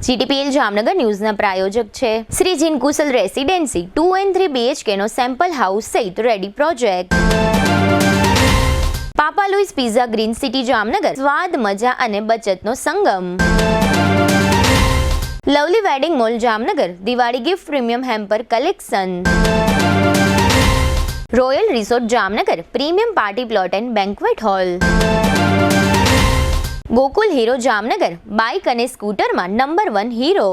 GTPL Jamnagar ન્યૂઝના પ્રાયોજક છે Shri Jin Kushal Residency 2 and 3 BHK નો સેમ્પલ હાઉસ સહિત ready project. Papa Louis Pizza Green City Jamnagar, સ્વાદ, મજા અને બચતનો સંગમ. Lovely wedding Mall Jamnagar, Diwali gift premium hamper collection. Royal Resort Jamnagar, premium party plot and banquet hall. Gokul Hero Jamnagar, bike અને સ્કૂટરમાં number 1 Hero.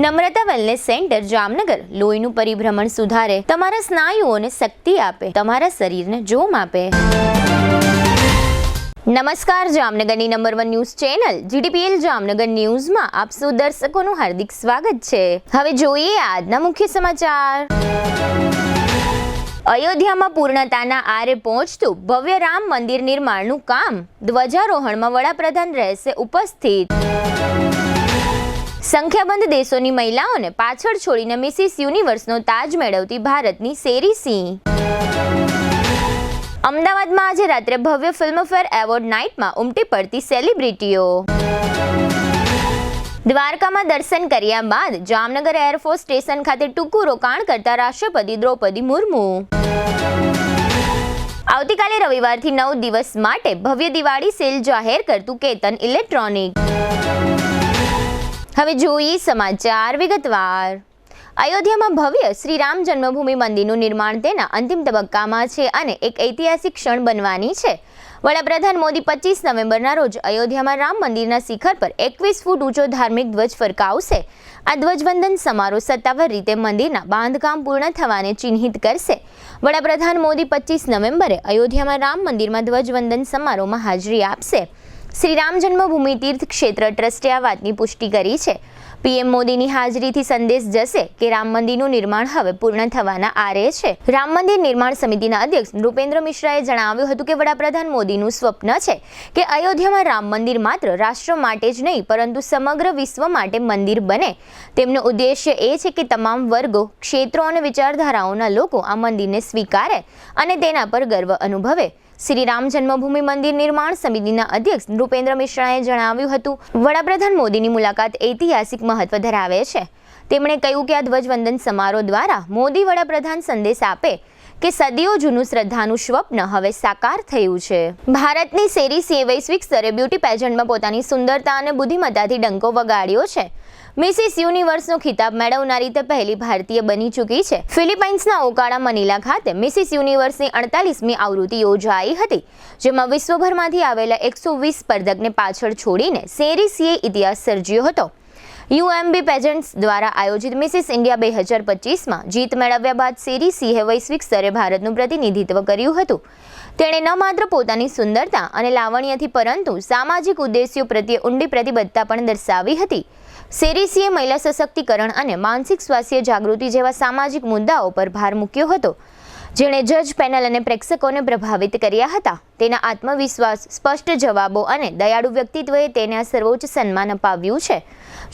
Namrata Wellness Centre Jamnagar, લોહીનું પરિભ્રમણ સુધારે, તમારા સ્નાયુઓને શક્તિ આપે, તમારા શરીરને જોમ આપે. નમસ્કાર, જામનગરની number 1 news channel GTPL Jamnagar ન્યૂઝમાં આપ સૌ દર્શકોનું હાર્દિક સ્વાગત છે. હવે જોઈએ આજના મુખ્ય સમાચાર. અયોધ્યામાં પૂર્ણતાના આરે પહોંચતું ભવ્ય રામ મંદિર નિર્માણનું કામ, ધ્વજારોહણમાં વડાપ્રધાન રહેશે ઉપસ્થિત. સંખ્યાબંધ દેશોની મહિલાઓને પાછળ છોડીને મિસિસ યુનિવર્સનો તાજ મેળવતી ભારતની સેરી સિંહ. અમદાવાદમાં આજે રાત્રે ભવ્ય ફિલ્મફેર એવોર્ડ નાઇટમાં ઉમટી પડતી સેલિબ્રિટીઓ. દ્વારકામાં દર્શન કર્યા બાદ જામનગર એરફોર્સ સ્ટેશન ખાતે ટૂંકું રોકાણ કરતા રાષ્ટ્રપતિ દ્રૌપદી મુર્મુ. આવતીકાલે રવિવારથી 9 દિવસ માટે ભવ્ય દિવાળી સેલ જાહેર કરતું કેતન ઇલેક્ટ્રોનિક. હવે જોઈએ સમાચાર વિગતવાર. અયોધ્યામાં ભવ્ય શ્રી રામ જન્મભૂમિ મંદિરનું નિર્માણ તેના અંતિમ તબક્કામાં છે અને એક ઐતિહાસિક ક્ષણ બનવાની છે. વડાપ્રધાન મોદી 25 નવેમ્બરના રોજ અયોધ્યામાં રામ મંદિરના શિખર પર 21 ફૂટ ઊંચો ધાર્મિક ધ્વજ ફરકાવશે. આ ધ્વજવંદન સમારોહ સત્તાવાર રીતે મંદિરના બાંધકામ પૂર્ણ થવાને ચિહ્નિત કરશે. વડાપ્રધાન મોદી 25 નવેમ્બરે અયોધ્યામાં રામ મંદિરમાં ધ્વજવંદન સમારોહમાં હાજરી આપશે. શ્રી રામ જન્મભૂમિ તીર્થ ક્ષેત્ર ટ્રસ્ટે આ વાતની પુષ્ટિ કરી છે. પીએમ મોદીની હાજરીથી સંદેશ જશે કે રામ મંદિરનું નિર્માણ હવે પૂર્ણ થવાના આરે છે. રામ મંદિર નિર્માણ સમિતિના અધ્યક્ષ નૃપેન્દ્ર મિશ્રાએ જણાવ્યું હતું કે વડાપ્રધાન મોદીનું સ્વપ્ન છે કે અયોધ્યામાં રામ મંદિર માત્ર રાષ્ટ્ર માટે જ નહીં પરંતુ સમગ્ર વિશ્વ માટે મંદિર બને. તેમનો ઉદ્દેશ્ય એ છે કે તમામ વર્ગો, ક્ષેત્રો અને વિચારધારાઓના લોકો આ મંદિરને સ્વીકારે અને તેના પર ગર્વ અનુભવે. શ્રી રામ જન્મભૂમિ મંદિર નિર્માણ સમિતિના અધ્યક્ષ નૃપેન્દ્ર મિશ્રાએ જણાવ્યું હતું, વડાપ્રધાન મોદીની મુલાકાત ઐતિહાસિક મહત્વ ધરાવે છે. તેમણે કહ્યું કે આ ધ્વજવંદન સમારોહ દ્વારા મોદી વડાપ્રધાન સંદેશ આપે કે સદીઓ જૂનું શ્રદ્ધાનું સ્વપ્ન હવે સાકાર થયું છે. ભારતની સેરી સિંહે વૈશ્વિક સ્તરે બ્યુટી પેજન્ટમાં પોતાની સુંદરતા અને બુદ્ધિમત્તાથી ડંકો વગાડ્યો છે. મિસિસ યુનિવર્સનો ખિતાબ મેળવનારી તે પહેલી ભારતીય બની ચૂકી છે. ફિલિપાઇન્સના ઓકાડા મનીલા ખાતે મિસિસ યુનિવર્સની 48મી આવૃત્તિ યોજાઈ હતી, જેમાં વિશ્વભરમાંથી આવેલા 120 સ્પર્ધકને પાછળ છોડીને સેરી સિંહે ઇતિહાસ સર્જ્યો હતો. UMB પેજન્ટ્સ દ્વારા આયોજિત મિસિસ ઇન્ડિયા 2025માં જીત મેળવ્યા બાદ સેરી સિંહે વૈશ્વિક સ્તરે ભારતનું પ્રતિનિધિત્વ કર્યું હતું. તેણે ન માત્ર પોતાની સુંદરતા અને લાવણ્યથી પરંતુ સામાજિક ઉદ્દેશ્યો પ્રત્યે ઊંડી પ્રતિબદ્ધતા પણ દર્શાવી હતી. સેરી સિંહે મહિલા સશક્તિકરણ અને માનસિક સ્વાસ્થ્ય જાગૃતિ જેવા સામાજિક મુદ્દાઓ પર ભાર મૂક્યો હતો, જેણે જજ પેનલ અને પ્રેક્ષકોને પ્રભાવિત કર્યા હતા. તેના આત્મવિશ્વાસ, સ્પષ્ટ જવાબો અને દયાળુ વ્યક્તિત્વએ તેને આ સર્વોચ્ચ સન્માન અપાવ્યું છે,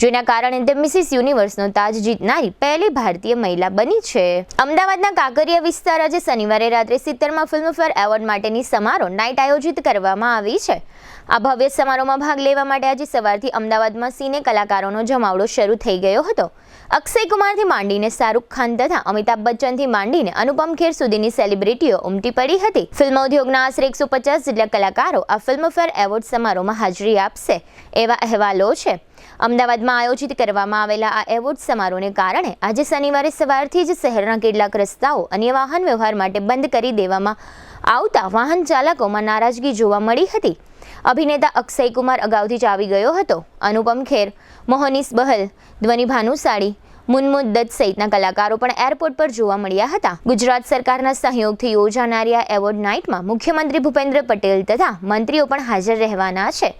જેના કારણે તે મિસિસ યુનિવર્સનો તાજ જીતનારી પહેલી ભારતીય મહિલા બની છે. અમદાવાદના કાંકરિયા વિસ્તાર આજે શનિવારે રાત્રે 70માં ફિલ્મફેર એવોર્ડ માટેની સમારોહ નાઇટ આયોજિત કરવામાં આવી છે. આ ભવ્ય સમારોહમાં ભાગ લેવા માટે આજે સવારથી અમદાવાદમાં સિને કલાકારોનો જમાવડો શરૂ થઈ ગયો હતો. અક્ષય કુમારથી માંડીને શાહરૂખ ખાન તથા અમિતાભ બચ્ચનથી માંડીને અનુપમ ખેર સુધીની સેલિબ્રિટીઓ ઉમટી પડી હતી. ફિલ્મ ઉદ્યોગના આશરે 150 જેટલા કલાકારો આ ફિલ્મફેર એવોર્ડ સમારોહમાં હાજરી આપશે એવા અહેવાલો છે. અમદાવાદમાં આયોજિત કરવામાં આવેલા આ એવોર્ડ સમારોહને કારણે આજે શનિવારે સવારથી જ શહેરના કેટલાક રસ્તાઓ અને વાહન વ્યવહાર માટે બંધ કરી દેવામાં આવતા વાહન ચાલકોમાં નારાજગી જોવા મળી હતી. અભિનેતા અક્ષય કુમાર અગાઉથી જ આવી ગયો હતો. અનુપમ ખેર, મોહનીશ બહલ, ધ્વનિ ભાનુશાળી, મુનમુન દત્ત સહિતના કલાકારો પણ એરપોર્ટ પર જોવા મળ્યા હતા. ગુજરાત સરકારના સહયોગથી યોજાનારી આ એવોર્ડ નાઇટમાં મુખ્યમંત્રી ભૂપેન્દ્ર પટેલ તથા મંત્રીઓ પણ હાજર રહેવાના છે.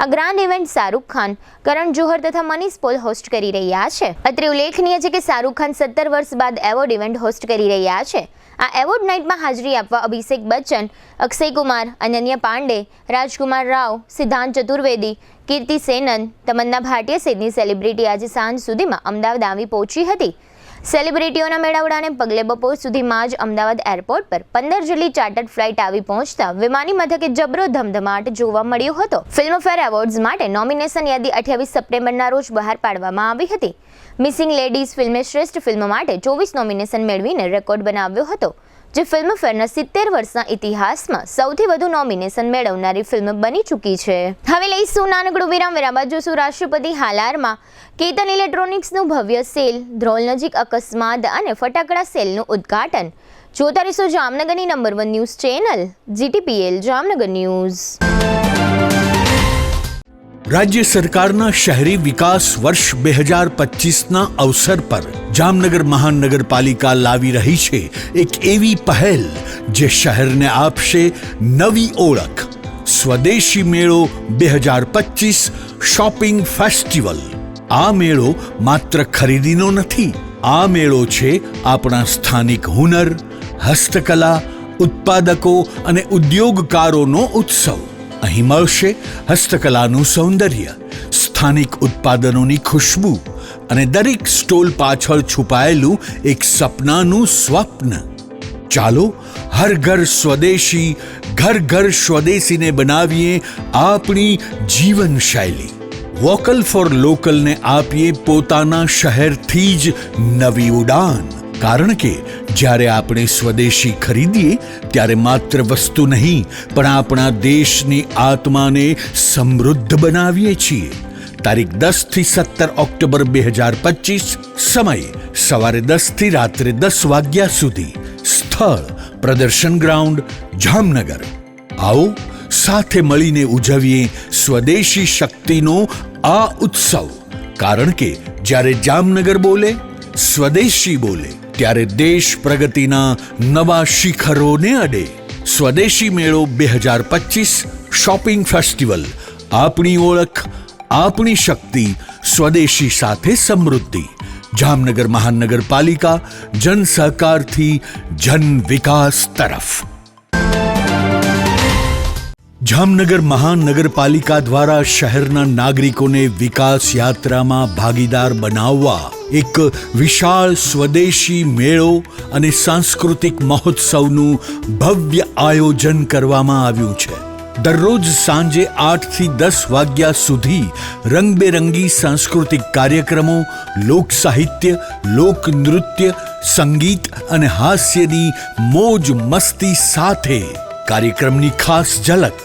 આ ગ્રાન્ડ ઇવેન્ટ શાહરૂખ ખાન, કરણ જોહર તથા મનીષ પોલ હોસ્ટ કરી રહ્યા છે. અત્રે ઉલ્લેખનીય છે કે શાહરૂખ ખાન 17 વર્ષ બાદ એવોર્ડ ઇવેન્ટ હોસ્ટ કરી રહ્યા છે. આ એવોર્ડ નાઇટમાં હાજરી આપવા અભિષેક બચ્ચન, અક્ષય કુમાર, અનન્યા પાંડે, રાજકુમાર રાવ, સિદ્ધાંત ચતુર્વેદી, કીર્તિ સેનન, તમન્ના ભાટિયા સહિતની સેલિબ્રિટી આજે સાંજ સુધીમાં અમદાવાદ આવી પહોંચી હતી. સેલિબ્રિટીઓના મેળાવડાને પગલે બપોર સુધીમાં જ અમદાવાદ એરપોર્ટ પર 15 જેટલી ચાર્ટર્ડ ફ્લાઇટ આવી પહોંચતા વિમાની મથકે જબરો ધમધમાટ જોવા મળ્યો હતો. ફિલ્મફેર એવોર્ડ્સ માટે નોમિનેશન યાદી 28 સપ્ટેમ્બરના રોજ બહાર પાડવામાં આવી હતી. મિસિંગ લેડીઝ ફિલ્મે શ્રેષ્ઠ ફિલ્મ માટે 24 નોમિનેશન મેળવીને રેકોર્ડ બનાવ્યો હતો, જે ફિલ્મફેરના 70 વર્ષના ઇતિહાસમાં સૌથી વધુ નોમિનેશન મેળવનારી ફિલ્મ બની ચૂકી છે. હવે લઈશું નાનકડું વિરામ. બાદ જોશું રાષ્ટ્રપતિ હાલારમાં કેતન ઇલેક્ટ્રોનિક્સનું ભવ્ય સેલ, ધ્રોલ નજીક અકસ્માત અને ફટાકડા સેલનું ઉદ્ઘાટન. જોતા રહીશું જામનગરની number 1 news channel GTPL Jamnagar news. राज्य सरकारना शहरी विकास वर्ष 2025 अवसर पर जामनगर महानगरपालिका लावी रही है एक एवी पहल जे शहर ने आपशे नवी ओळख. स्वदेशी मेळो 2025 शॉपिंग फेस्टिवल. आ मेळो मात्र खरीदीनो नथी. आ मेळो छे आपणा स्थानिक हुनर, हस्तकला, उत्पादको अने उद्योगकारोनो उत्सव. અહીં મળશે હસ્તકલાનું સૌંદર્ય, સ્થાનિક ઉત્પાદનોની ખુશ્બુ અને દરેક સ્ટોલ પાછળ છુપાયેલું એક સપનાનું સ્વપ્ન. ચાલો હર ઘર સ્વદેશી, ઘર ઘર સ્વદેશીને બનાવીએ આપણી જીવનશૈલી. વોકલ ફોર લોકલને આપીએ પોતાના શહેરથી જ નવી ઉડાન. કારણ કે જ્યારે આપણે સ્વદેશી ખરીદીએ ત્યારે માત્ર વસ્તુ નહીં પણ આપણા દેશની આત્માને સમૃદ્ધ બનાવીએ છીએ. તારીખ 10 થી 17 ઓક્ટોબર 2025. સમય સવારે 10 થી રાત્રે 10 વાગ્યા સુધી. સ્થળ પ્રદર્શન ગ્રાઉન્ડ જામનગર. આવો સાથે મળીને ઉજવીએ સ્વદેશી શક્તિનો આ ઉત્સવ. કારણ કે જ્યારે જામનગર બોલે, સ્વદેશી બોલે, ત્યારે દેશ પ્રગતિના નવા શિખરોને અડે. સ્વદેશી મેળો 2025 શોપિંગ ફેસ્ટિવલ. આપણી ઓળખ, આપણી શક્તિ, સ્વદેશી સાથે સમૃદ્ધિ. જામનગર મહાનગરપાલિકા જન સહકારથી જન વિકાસ તરફ. જામનગર મહાનગરપાલિકા દ્વારા શહેરના નાગરિકોને વિકાસ યાત્રામાં ભાગીદાર બનાવવા એક વિશાળ સ્વદેશી મેળો અને સાંસ્કૃતિક મહોત્સવનું ભવ્ય આયોજન કરવામાં આવ્યું છે. દરરોજ સાંજે 8 થી 10 વાગ્યા સુધી રંગબેરંગી સાંસ્કૃતિક કાર્યક્રમો, લોક સાહિત્ય, લોક નૃત્ય, સંગીત અને હાસ્યની મોજ મસ્તી સાથે. કાર્યક્રમની ખાસ ઝલક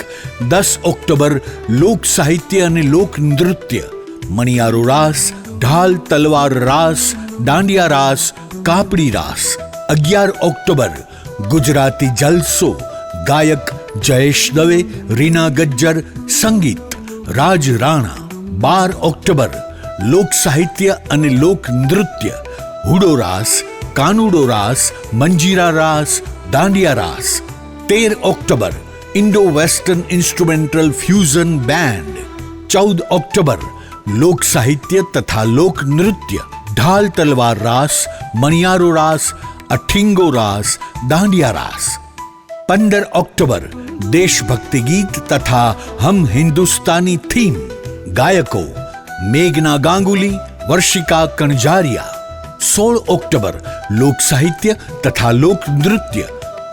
10 ઓક્ટોબર લોક સાહિત્ય અને લોક નૃત્ય, મણિયારો રાસ, ઢાલ તલવાર રાસ, દાંડિયા રાસ, કાપડી રાસ. 11 ઓક્ટોબર ગુજરાતી જલસો, ગાયક જયેશ દવે, રીના ગજ્જર, સંગીત રાજ રાણા. 12 ઓક્ટોબર લોક સાહિત્ય અને લોક નૃત્ય, hudo raas, kanudo raas, manjira raas, dandiya raas. 13 October Indo Western instrumental fusion band. 14 October લોક સાહિત્ય તથા લોક નૃત્ય, ઢાલ તલવાર રાસ, મણિયારો રાસ, અઠિંગો રાસ, દાંડિયા રાસ. 15 ઓક્ટોબર દેશભક્તિ ગીત તથા હમ હિન્દુસ્તાની થીમ. ગાયકો મેઘના ગાંગુલી, વર્ષિકા કણજારિયા. 16 ઓક્ટોબર લોક સાહિત્ય તથા લોક નૃત્ય,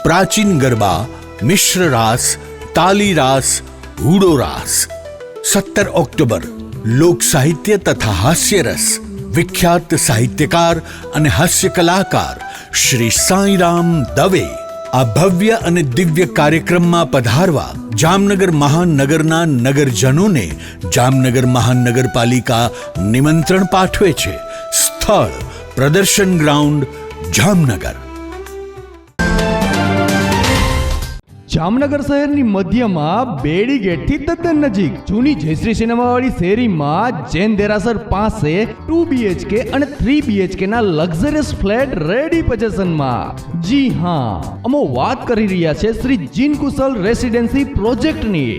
પ્રાચીન ગરબા, મિશ્ર રાસ, તાલી રાસ, હુડો રાસ. 17 ઓક્ટોબર લોક સાહિત્ય તથા હાસ્યરસ, વિખ્યાત સાહિત્યકાર અને હાસ્ય કલાકાર શ્રી સાંઈરામ દવે. આ ભવ્ય અને દિવ્ય કાર્યક્રમમાં પધારવા જામનગર મહાનગરના નગરજનોને જામનગર મહાનગરપાલિકા નિમંત્રણ પાઠવે છે. સ્થળ પ્રદર્શન ગ્રાઉન્ડ જામનગર. જામનગર શહેરની મધ્યમાં બેડી ગેટથી તદ્દન નજીક જૂની જયશ્રી સિનેમાવાળી શેરીમાં જૈન દેરાસર પાસે 2 BHK અને 3 BHK ના લક્ઝરિયસ ફ્લેટ રેડી પોઝિશનમાં. જી હા, અમે વાત કરી રહ્યા છે શ્રી જીન કુશલ રેસિડેન્સી પ્રોજેક્ટની.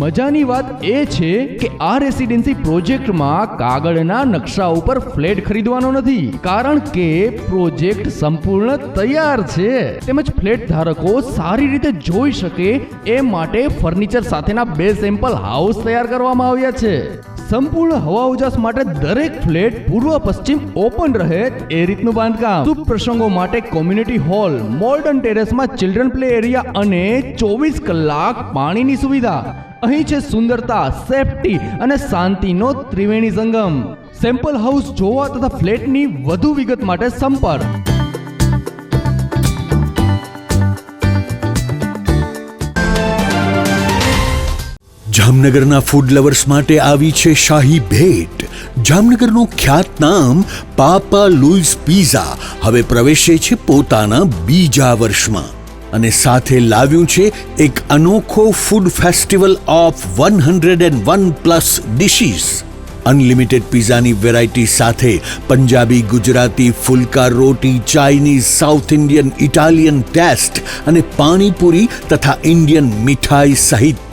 મજાની વાત એ છે કે આ રેસિડેન્સી પ્રોજેક્ટમાં કાગળના નકશા ઉપર ફ્લેટ ખરીદવાનો નથી, કારણ કે પ્રોજેક્ટ સંપૂર્ણ તૈયાર છે. તેમજ ફ્લેટ ધારકો સારી રીતે જોઈ શકે એ માટે ફર્નિચર સાથેના 2 સેમ્પલ હાઉસ તૈયાર કરવામાં આવ્યા છે. સંપૂર્ણ હવા ઉજાસ માટે દરેક ફ્લેટ પૂર્વ પશ્ચિમ ઓપન રહે એ રીતનું બાંધકામ. શુભ પ્રસંગો માટે કોમ્યુનિટી હોલ, મોડર્ન ટેરેસમાં ચિલ્ડ્રન પ્લે એરિયા અને 24 કલાક પાણીની સુવિધા. અહીં છે સુંદરતા, સેફટી અને શાંતિનો ત્રિવેણી સંગમ. સેમ્પલ હાઉસ જોવા તથા ફ્લેટની વધુ વિગત માટે સંપર્ક. જામનગરના ફૂડ લવર્સ માટે આવી છે શાહી ભેટ. જામનગરનું ખ્યાતનામ પાપા લુઈસ પિઝા હવે પ્રવેશે છે પોતાના બીજા વર્ષમાં અને સાથે લાવ્યું છે એક અનોખો food festival of 101+ dishes. Unlimited પિઝાની વેરાયટી સાથે પંજાબી, ગુજરાતી, ફુલકા રોટી, Chinese, South Indian, Italian taste અને પાણીપુરી તથા ઇન્ડિયન મીઠાઈ સહિત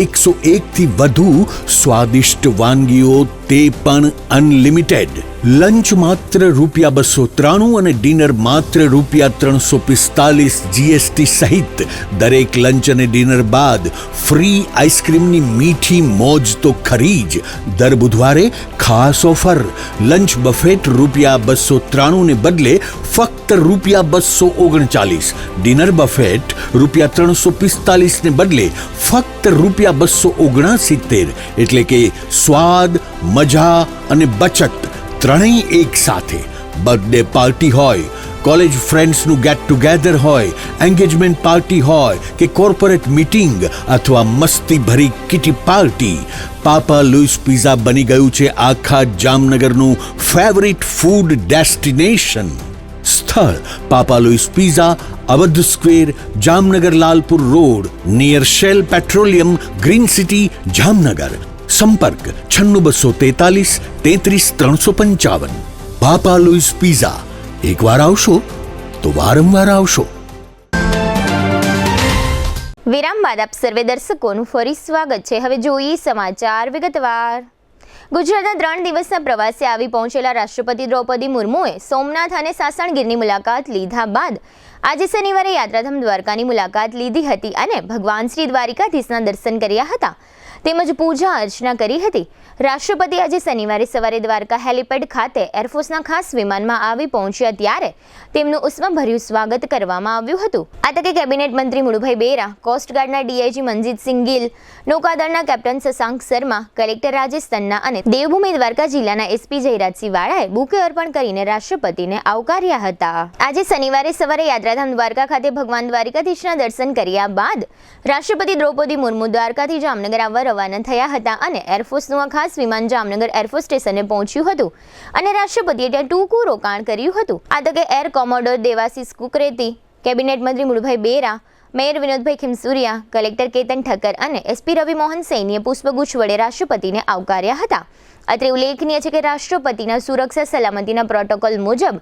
101થી વધુ સ્વાદિષ્ટ વાનગીઓ, તે પણ અનલિમિટેડ. લંચ માત્ર ₹293 અને ડિનર માત્ર ₹345 GST સહિત. દરેક લંચ અને ડિનર બાદ ફ્રી આઈસ્ક્રીમની મીઠી મોજ તો ખરી જ. દર બુધવારે ખાસ ઓફર. લંચ બફેટ ₹293 ને બદલે ફક્ત ₹239. ડિનર બફેટ ₹345 ને બદલે ફક્ત ₹279. એટલે કે સ્વાદ, મજા અને બચત ત્રણેય એક સાથે. બર્થડે પાર્ટી હોય, કોલેજ ફ્રેન્ડ્સનું ગેટ ટુગેધર હોય, એન્ગેજમેન્ટ પાર્ટી હોય કે કોર્પોરેટ મીટિંગ અથવા મસ્તી ભરી kitty party, Papa Louis Pizza બની ગયું છે આખા જામનગરનું ફેવરિટ ફૂડ ડેસ્ટિનેશન. સ્થળ Papa Louis Pizza, Awadh Square, Jamnagar Lalpur road, near Shell petroleum, Green City, Jamnagar. સંપર્ક 96 243 33 355. Papa Louis Pizza. એકવાર આવશો તો વારંવાર આવશો. વિરામ બાદ આપ સર્વે દર્શકોનું ફરી સ્વાગત છે. હવે જોઈએ સમાચાર વિગતવાર. ગુજરાતના 3 દિવસના પ્રવાસે આવી પહોંચેલા રાષ્ટ્રપતિ દ્રૌપદી મુર્મુએ સોમનાથ અને સાસણગીરની મુલાકાત લીધા બાદ આજે શનિવારે યાત્રાધામ દ્વારકાની મુલાકાત લીધી હતી અને ભગવાન શ્રી દ્વારિકાધીશના દર્શન કર્યા હતા તેમજ પૂજા અર્ચના કરી હતી. રાષ્ટ્રપતિ આજે શનિવારે સવારે દ્વારકા હેલિપેડ ખાતે એરફોર્સના ખાસ વિમાનમાં આવી પહોંચ્યા ત્યારે તેમનું ઉષ્માભર્યું સ્વાગત કરવામાં આવ્યું હતું. આ તકે કેબિનેટ મંત્રી મુળુભાઈ બેરા, કોસ્ટગાર્ડના ડીઆઈજી મનજીતસિંહ ગિલ, નૌકાદળના કેપ્ટન શશાંક શર્મા, કલેક્ટર રાજેશ તન્ના અને દેવભૂમિ દ્વારકા જિલ્લાના એસપી જયરાજસિંહ વાળાએ બુકે અર્પણ કરીને રાષ્ટ્રપતિને આવકાર્યા હતા. આજે શનિવારે સવારે યાત્રાધામ દ્વારકા ખાતે ભગવાન દ્વારિકાધીશના દર્શન કર્યા બાદ રાષ્ટ્રપતિ દ્રૌપદી મુર્મુ દ્વારકાથી જામનગર આવવા રવાના થયા હતા અને એરફોર્સનું ખાસ વિમાન જામનગર એરફોર્સ સ્ટેશને પહોંચ્યું હતું અને રાષ્ટ્રપતિએ ત્યાં ટૂંકું રોકાણ કર્યું હતું. આ તકે એર કોમોડોર દેવાશીષ કુકરેતી, કેબિનેટ મંત્રી મુળુભાઈ બેરા, મેયર વિનોદભાઈ ખીમસુરિયા, કલેક્ટર કેતન ઠક્કર અને એસપી રવિ મોહન સૈનીએ પુષ્પગુચ્છ વડે રાષ્ટ્રપતિને આવકાર્યા હતા. અત્રે ઉલ્લેખનીય છે કે રાષ્ટ્રપતિના સુરક્ષા સલામતીના પ્રોટોકોલ મુજબ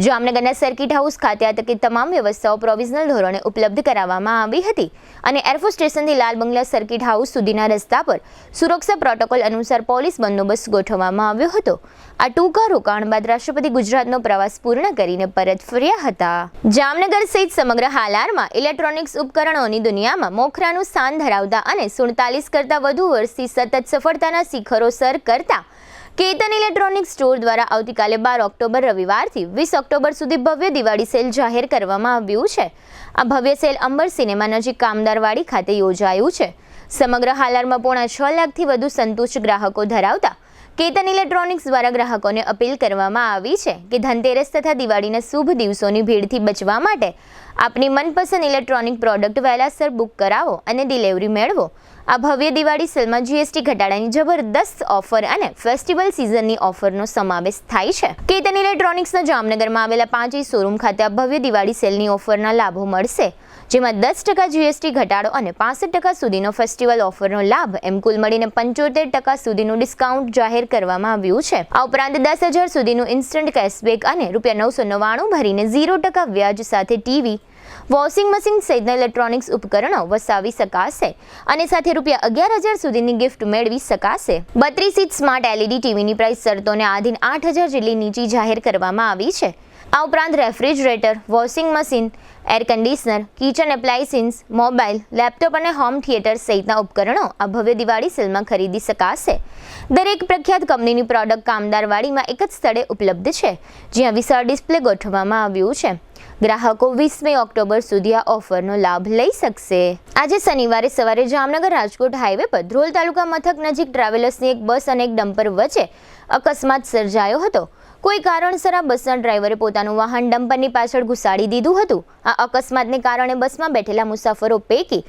જામનગરના સર્કિટ હાઉસ ખાતે આ તકે તમામ વ્યવસ્થાઓ પ્રોવિઝનલ ધોરણે ઉપલબ્ધ કરાવવામાં આવી હતી અને એરફોર્સ સ્ટેશનથી લાલ બંગલા સર્કિટ હાઉસ સુધીના રસ્તા પર સુરક્ષા પ્રોટોકોલ અનુસાર પોલીસ બંદોબસ્ત ગોઠવવામાં આવ્યો હતો. આ ટૂંકા રોકાણ બાદ રાષ્ટ્રપતિ ગુજરાતનો પ્રવાસ પૂર્ણ કરીને પરત ફર્યા હતા. જામનગર સહિત સમગ્ર હાલારમાં ઇલેક્ટ્રોનિક્સ ઉપકરણોની દુનિયામાં મોખરાનું સ્થાન ધરાવતા અને 47 કરતાં વધુ વર્ષથી સતત સફળતાના શિખરો સર કરતા કેતન ઇલેક્ટ્રોનિક્સ સ્ટોર દ્વારા આવતીકાલે 12 ઓક્ટોબર રવિવારથી 20 ઓક્ટોબર સુધી ભવ્ય દિવાળી સેલ જાહેર કરવામાં આવ્યું છે. આ ભવ્ય સેલ અંબર સિનેમા નજીક કામદારવાડી ખાતે યોજાયું છે. સમગ્ર હાલારમાં 6.5 લાખથી વધુ સંતુષ્ટ ગ્રાહકો ધરાવતા કેતન ઇલેક્ટ્રોનિક્સ દ્વારા ગ્રાહકોને અપીલ કરવામાં આવી છે કે ધનતેરસ તથા દિવાળીના શુભ દિવસોની ભીડથી બચવા માટે આપની મનપસંદ ઇલેક્ટ્રોનિક પ્રોડક્ટ વહેલાસર બુક કરાવો અને ડિલિવરી મેળવો. આ ભવ્ય દિવાળી સેલમાં જીએસટી ઘટાડાની જબરદસ્ત ઓફર અને ફેસ્ટિવલ સિઝનની ઓફરનો સમાવેશ થાય છે. કેતન ઇલેક્ટ્રોનિક્સના જામનગરમાં આવેલા 5 શોરૂમ ખાતે આ ભવ્ય દિવાળી સેલની ઓફરના લાભો મળશે, જેમાં 10% જીએસટી ઘટાડો અને 65% સુધીનો ફેસ્ટિવલ ઓફરનો લાભ એમ કુલ મળીને 75% સુધીનું ડિસ્કાઉન્ટ જાહેર કરવામાં આવ્યું છે. આ ઉપરાંત 10,000 સુધીનું ઇન્સ્ટન્ટ કેશબેક અને ₹999 ભરીને 0% વ્યાજ સાથે ટીવી, વોશિંગ મશીન સહિતના ઇલેક્ટ્રોનિક્સ ઉપકરણો વસાવી શકાશે અને સાથે ₹11,000 સુધીની ગિફ્ટ મેળવી શકાશે. 32 ઇંચ સ્માર્ટ LED ટીવીની પ્રાઇસ શરતોને આધીન 8,000 જેટલી નીચી જાહેર કરવામાં આવી છે. આ ઉપરાંત refrigerator, washing machine, air conditioner, kitchen appliances, mobile, laptop અને હોમ થિયેટર સહિતના ઉપકરણો આ ભવ્ય દિવાળી સેલમાં ખરીદી શકાશે. દરેક પ્રખ્યાત કંપનીની પ્રોડક્ટ કામદારવાડીમાં એક જ સ્થળે ઉપલબ્ધ છે, જ્યાં વિશાળ ડિસ્પ્લે ગોઠવવામાં આવ્યું છે. ગ્રાહકો 20 ઓક્ટોબર સુધી આ ઓફરનો લાભ લઈ શકશે. આજે શનિવારે સવારે જામનગર રાજકોટ હાઈવે પર ધ્રોલ તાલુકા મથક નજીક ટ્રાવેલર્સની એક બસ અને એક ડમ્પર વચ્ચે અકસ્માત સર્જાયો હતો. કોઈ કારણસર આ બસના ડ્રાઈવરે પોતાનું વાહન ડમ્પરની પાછળ ઘુસાડી દીધું હતું. આ અકસ્માતને કારણે બસમાં બેઠેલા મુસાફરો પૈકી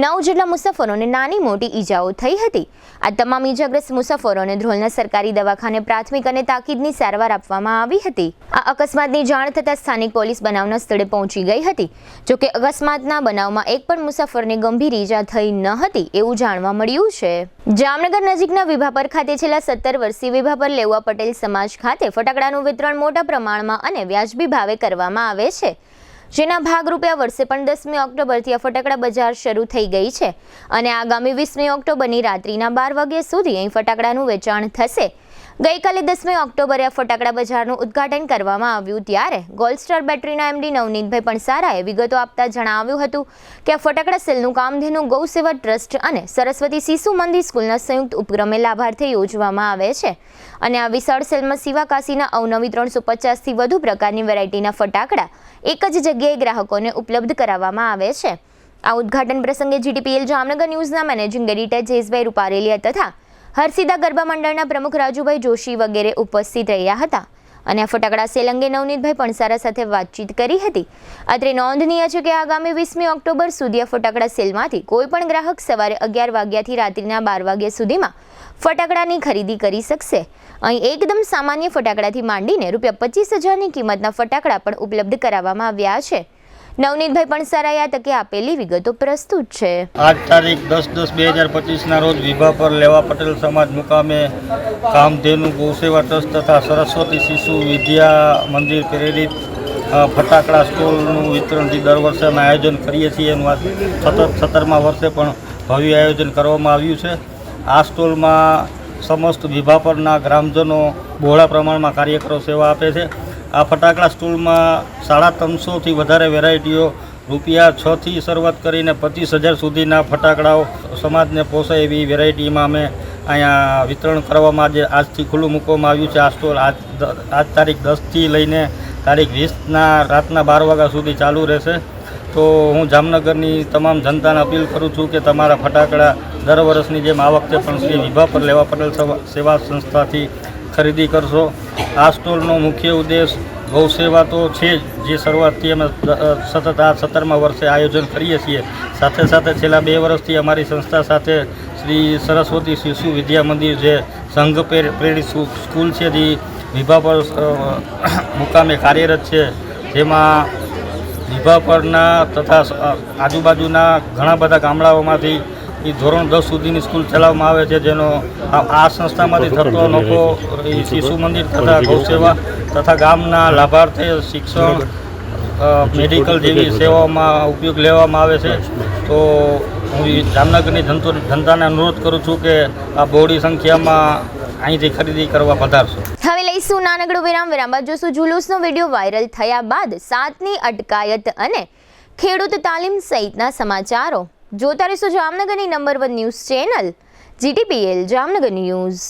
9 જેટલા મુસાફરોને નાની મોટી ઈજાઓ થઈ હતી. આ તમામ ઈજાગ્રસ્ત મુસાફરોને ધ્રોલના સરકારી દવાખાને પ્રાથમિક અને તાકીદની સારવાર આપવામાં આવી હતી. આ અકસ્માતની જાણ થતાં સ્થાનિક પોલીસ બનાવના સ્થળે પહોંચી ગઈ હતી. જોકે અકસ્માતના બનાવમાં એક પણ મુસાફરને ગંભીર ઈજા થઈ ન હતી એવું જાણવા મળ્યું છે. જામનગર નજીકના વિભાપર ખાતે છેલ્લા 17 વર્ષથી વિભાપર લેઉવા પટેલ સમાજ ખાતે ફટાકડાનું વિતરણ મોટા પ્રમાણમાં અને વ્યાજબી ભાવે કરવામાં આવે છે. જેના ભાગરૂપે આ વર્ષે પણ 10મી ઓક્ટોબરથી આ ફટાકડા બજાર શરૂ થઈ ગઈ છે અને આગામી 20મી ઓક્ટોબરની રાત્રિના 12 વાગ્યા સુધી અહીં ફટાકડાનું વેચાણ થશે. ગઈકાલે 10મી ઓક્ટોબરે આ ફટાકડા બજારનું ઉદ્ઘાટન કરવામાં આવ્યું ત્યારે ગોલ્ડસ્ટાર બેટરીના MD નવનીતભાઈ પણસારાએ વિગતો આપતા જણાવ્યું હતું કે આ ફટાકડા સેલનું કામધેનુ ગૌ સેવા ટ્રસ્ટ અને સરસ્વતી શિશુ મંદિર સ્કૂલના સંયુક્ત ઉપક્રમે લાભાર્થે યોજવામાં આવે છે અને આ વિશાળ સેલમાં સિવાકાશીના અવનવી 350થી વધુ પ્રકારની વેરાયટીના ફટાકડા એક જ જગ્યાએ ગ્રાહકોને ઉપલબ્ધ કરાવવામાં આવે છે. આ ઉદ્ઘાટન પ્રસંગે GTPL જામનગર ન્યૂઝના મેનેજિંગ એડિટર જયેશભાઈ રૂપારેલિયા તથા હરસિદા ગરબા મંડળના પ્રમુખ રાજુભાઈ જોશી વગેરે ઉપસ્થિત રહ્યા હતા અને આ ફટાકડા સેલ અંગે નવનીતભાઈ પણસારા સાથે વાતચીત કરી હતી. અત્રે નોંધનીય છે કે આગામી 20મી ઓક્ટોબર સુધી આ ફટાકડા સેલમાંથી કોઈ પણ ગ્રાહક સવારે 11 વાગ્યાથી રાત્રિના 12 વાગ્યા સુધીમાં ફટાકડાની ખરીદી કરી શકશે. અહીં એકદમ સામાન્ય ફટાકડાથી માંડીને ₹25,000ની કિંમતના ફટાકડા પણ ઉપલબ્ધ કરાવવામાં આવ્યા છે. નવનીતભાઈ પણસારાએ આ તકે આપેલી વિગતો પ્રસ્તુત છે. આજ તારીખ 10/10/2025ના રોજ વિભાપર લેવા પટેલ સમાજ મુકામે કામધેનુ ગૌસેવા ટ્રસ્ટ તથા સરસ્વતી શિશુ વિદ્યા મંદિર પ્રેરિત ફટાકડા સ્ટોલનું વિતરણ દર વર્ષે અમે આયોજન કરીએ છીએ. એનું સતત 17મા વર્ષે પણ ભવ્ય આયોજન કરવામાં આવ્યું છે. આ સ્ટોલમાં સમસ્ત વિભાપરના ગ્રામજનો બહોળા પ્રમાણમાં કાર્યકરો સેવા આપે છે. આ ફટાકડા સ્ટોલમાં 350થી વધારે વેરાયટીઓ ₹6થી શરૂઆત કરીને 25,000 સુધીના ફટાકડાઓ સમાજને પોસાય એવી વેરાયટીમાં અમે અહીંયા વિતરણ કરવામાં આજથી ખુલ્લું મૂકવામાં આવ્યું છે. આ સ્ટોલ આજ તારીખ 10થી લઈને તારીખ 20ના રાતના 12 વાગ્યા સુધી ચાલુ રહેશે. તો હું જામનગરની તમામ જનતાને અપીલ કરું છું કે તમારા ફટાકડા દર વર્ષની જેમ આ વખતે પણ શ્રી વિભાપર લેવા પટેલ સેવા સંસ્થાથી ખરીદી કરશો. આ સ્ટોલનો મુખ્ય ઉદ્દેશ ગૌ સેવા તો છે જ, જે શરૂઆતથી અમે સતત આ 17મા વર્ષે આયોજન કરીએ છીએ. સાથે સાથે છેલ્લા 2 વર્ષથી અમારી સંસ્થા સાથે શ્રી સરસ્વતી શિશુ વિદ્યા મંદિર જે સંઘ પ્રેરિત સ્કૂલ છે જે વિભાપર મુકામે કાર્યરત છે, જેમાં વિભાપરના તથા આજુબાજુના ઘણા બધા ગામડાઓમાંથી ધોરણ 10 સુધીની સ્કૂલ ચલાવવામાં આવે છે. જેનો આ સંસ્થામાંથી થતો નફો શિશુ મંદિર તથા ગૌસેવા તથા ગામના લાભાર્થે શિક્ષણ, મેડિકલ જેવી સેવાઓમાં ઉપયોગ લેવામાં આવે છે. તો હું જામનગરની જનતાને અનુરોધ કરું છું કે આ બહોળી સંખ્યામાં અહીંથી ખરીદી કરવા પધારશો. હવે લઈશું નાનકડો વિરામ બાદ જોશું જુલુસનો વિડીયો વાયરલ થયા બાદ 7ની અટકાયત અને ખેડૂત તાલીમ સહિતના સમાચારો. જોતા રહેશો જામનગરની number 1 news channel GTPL Jamnagar news.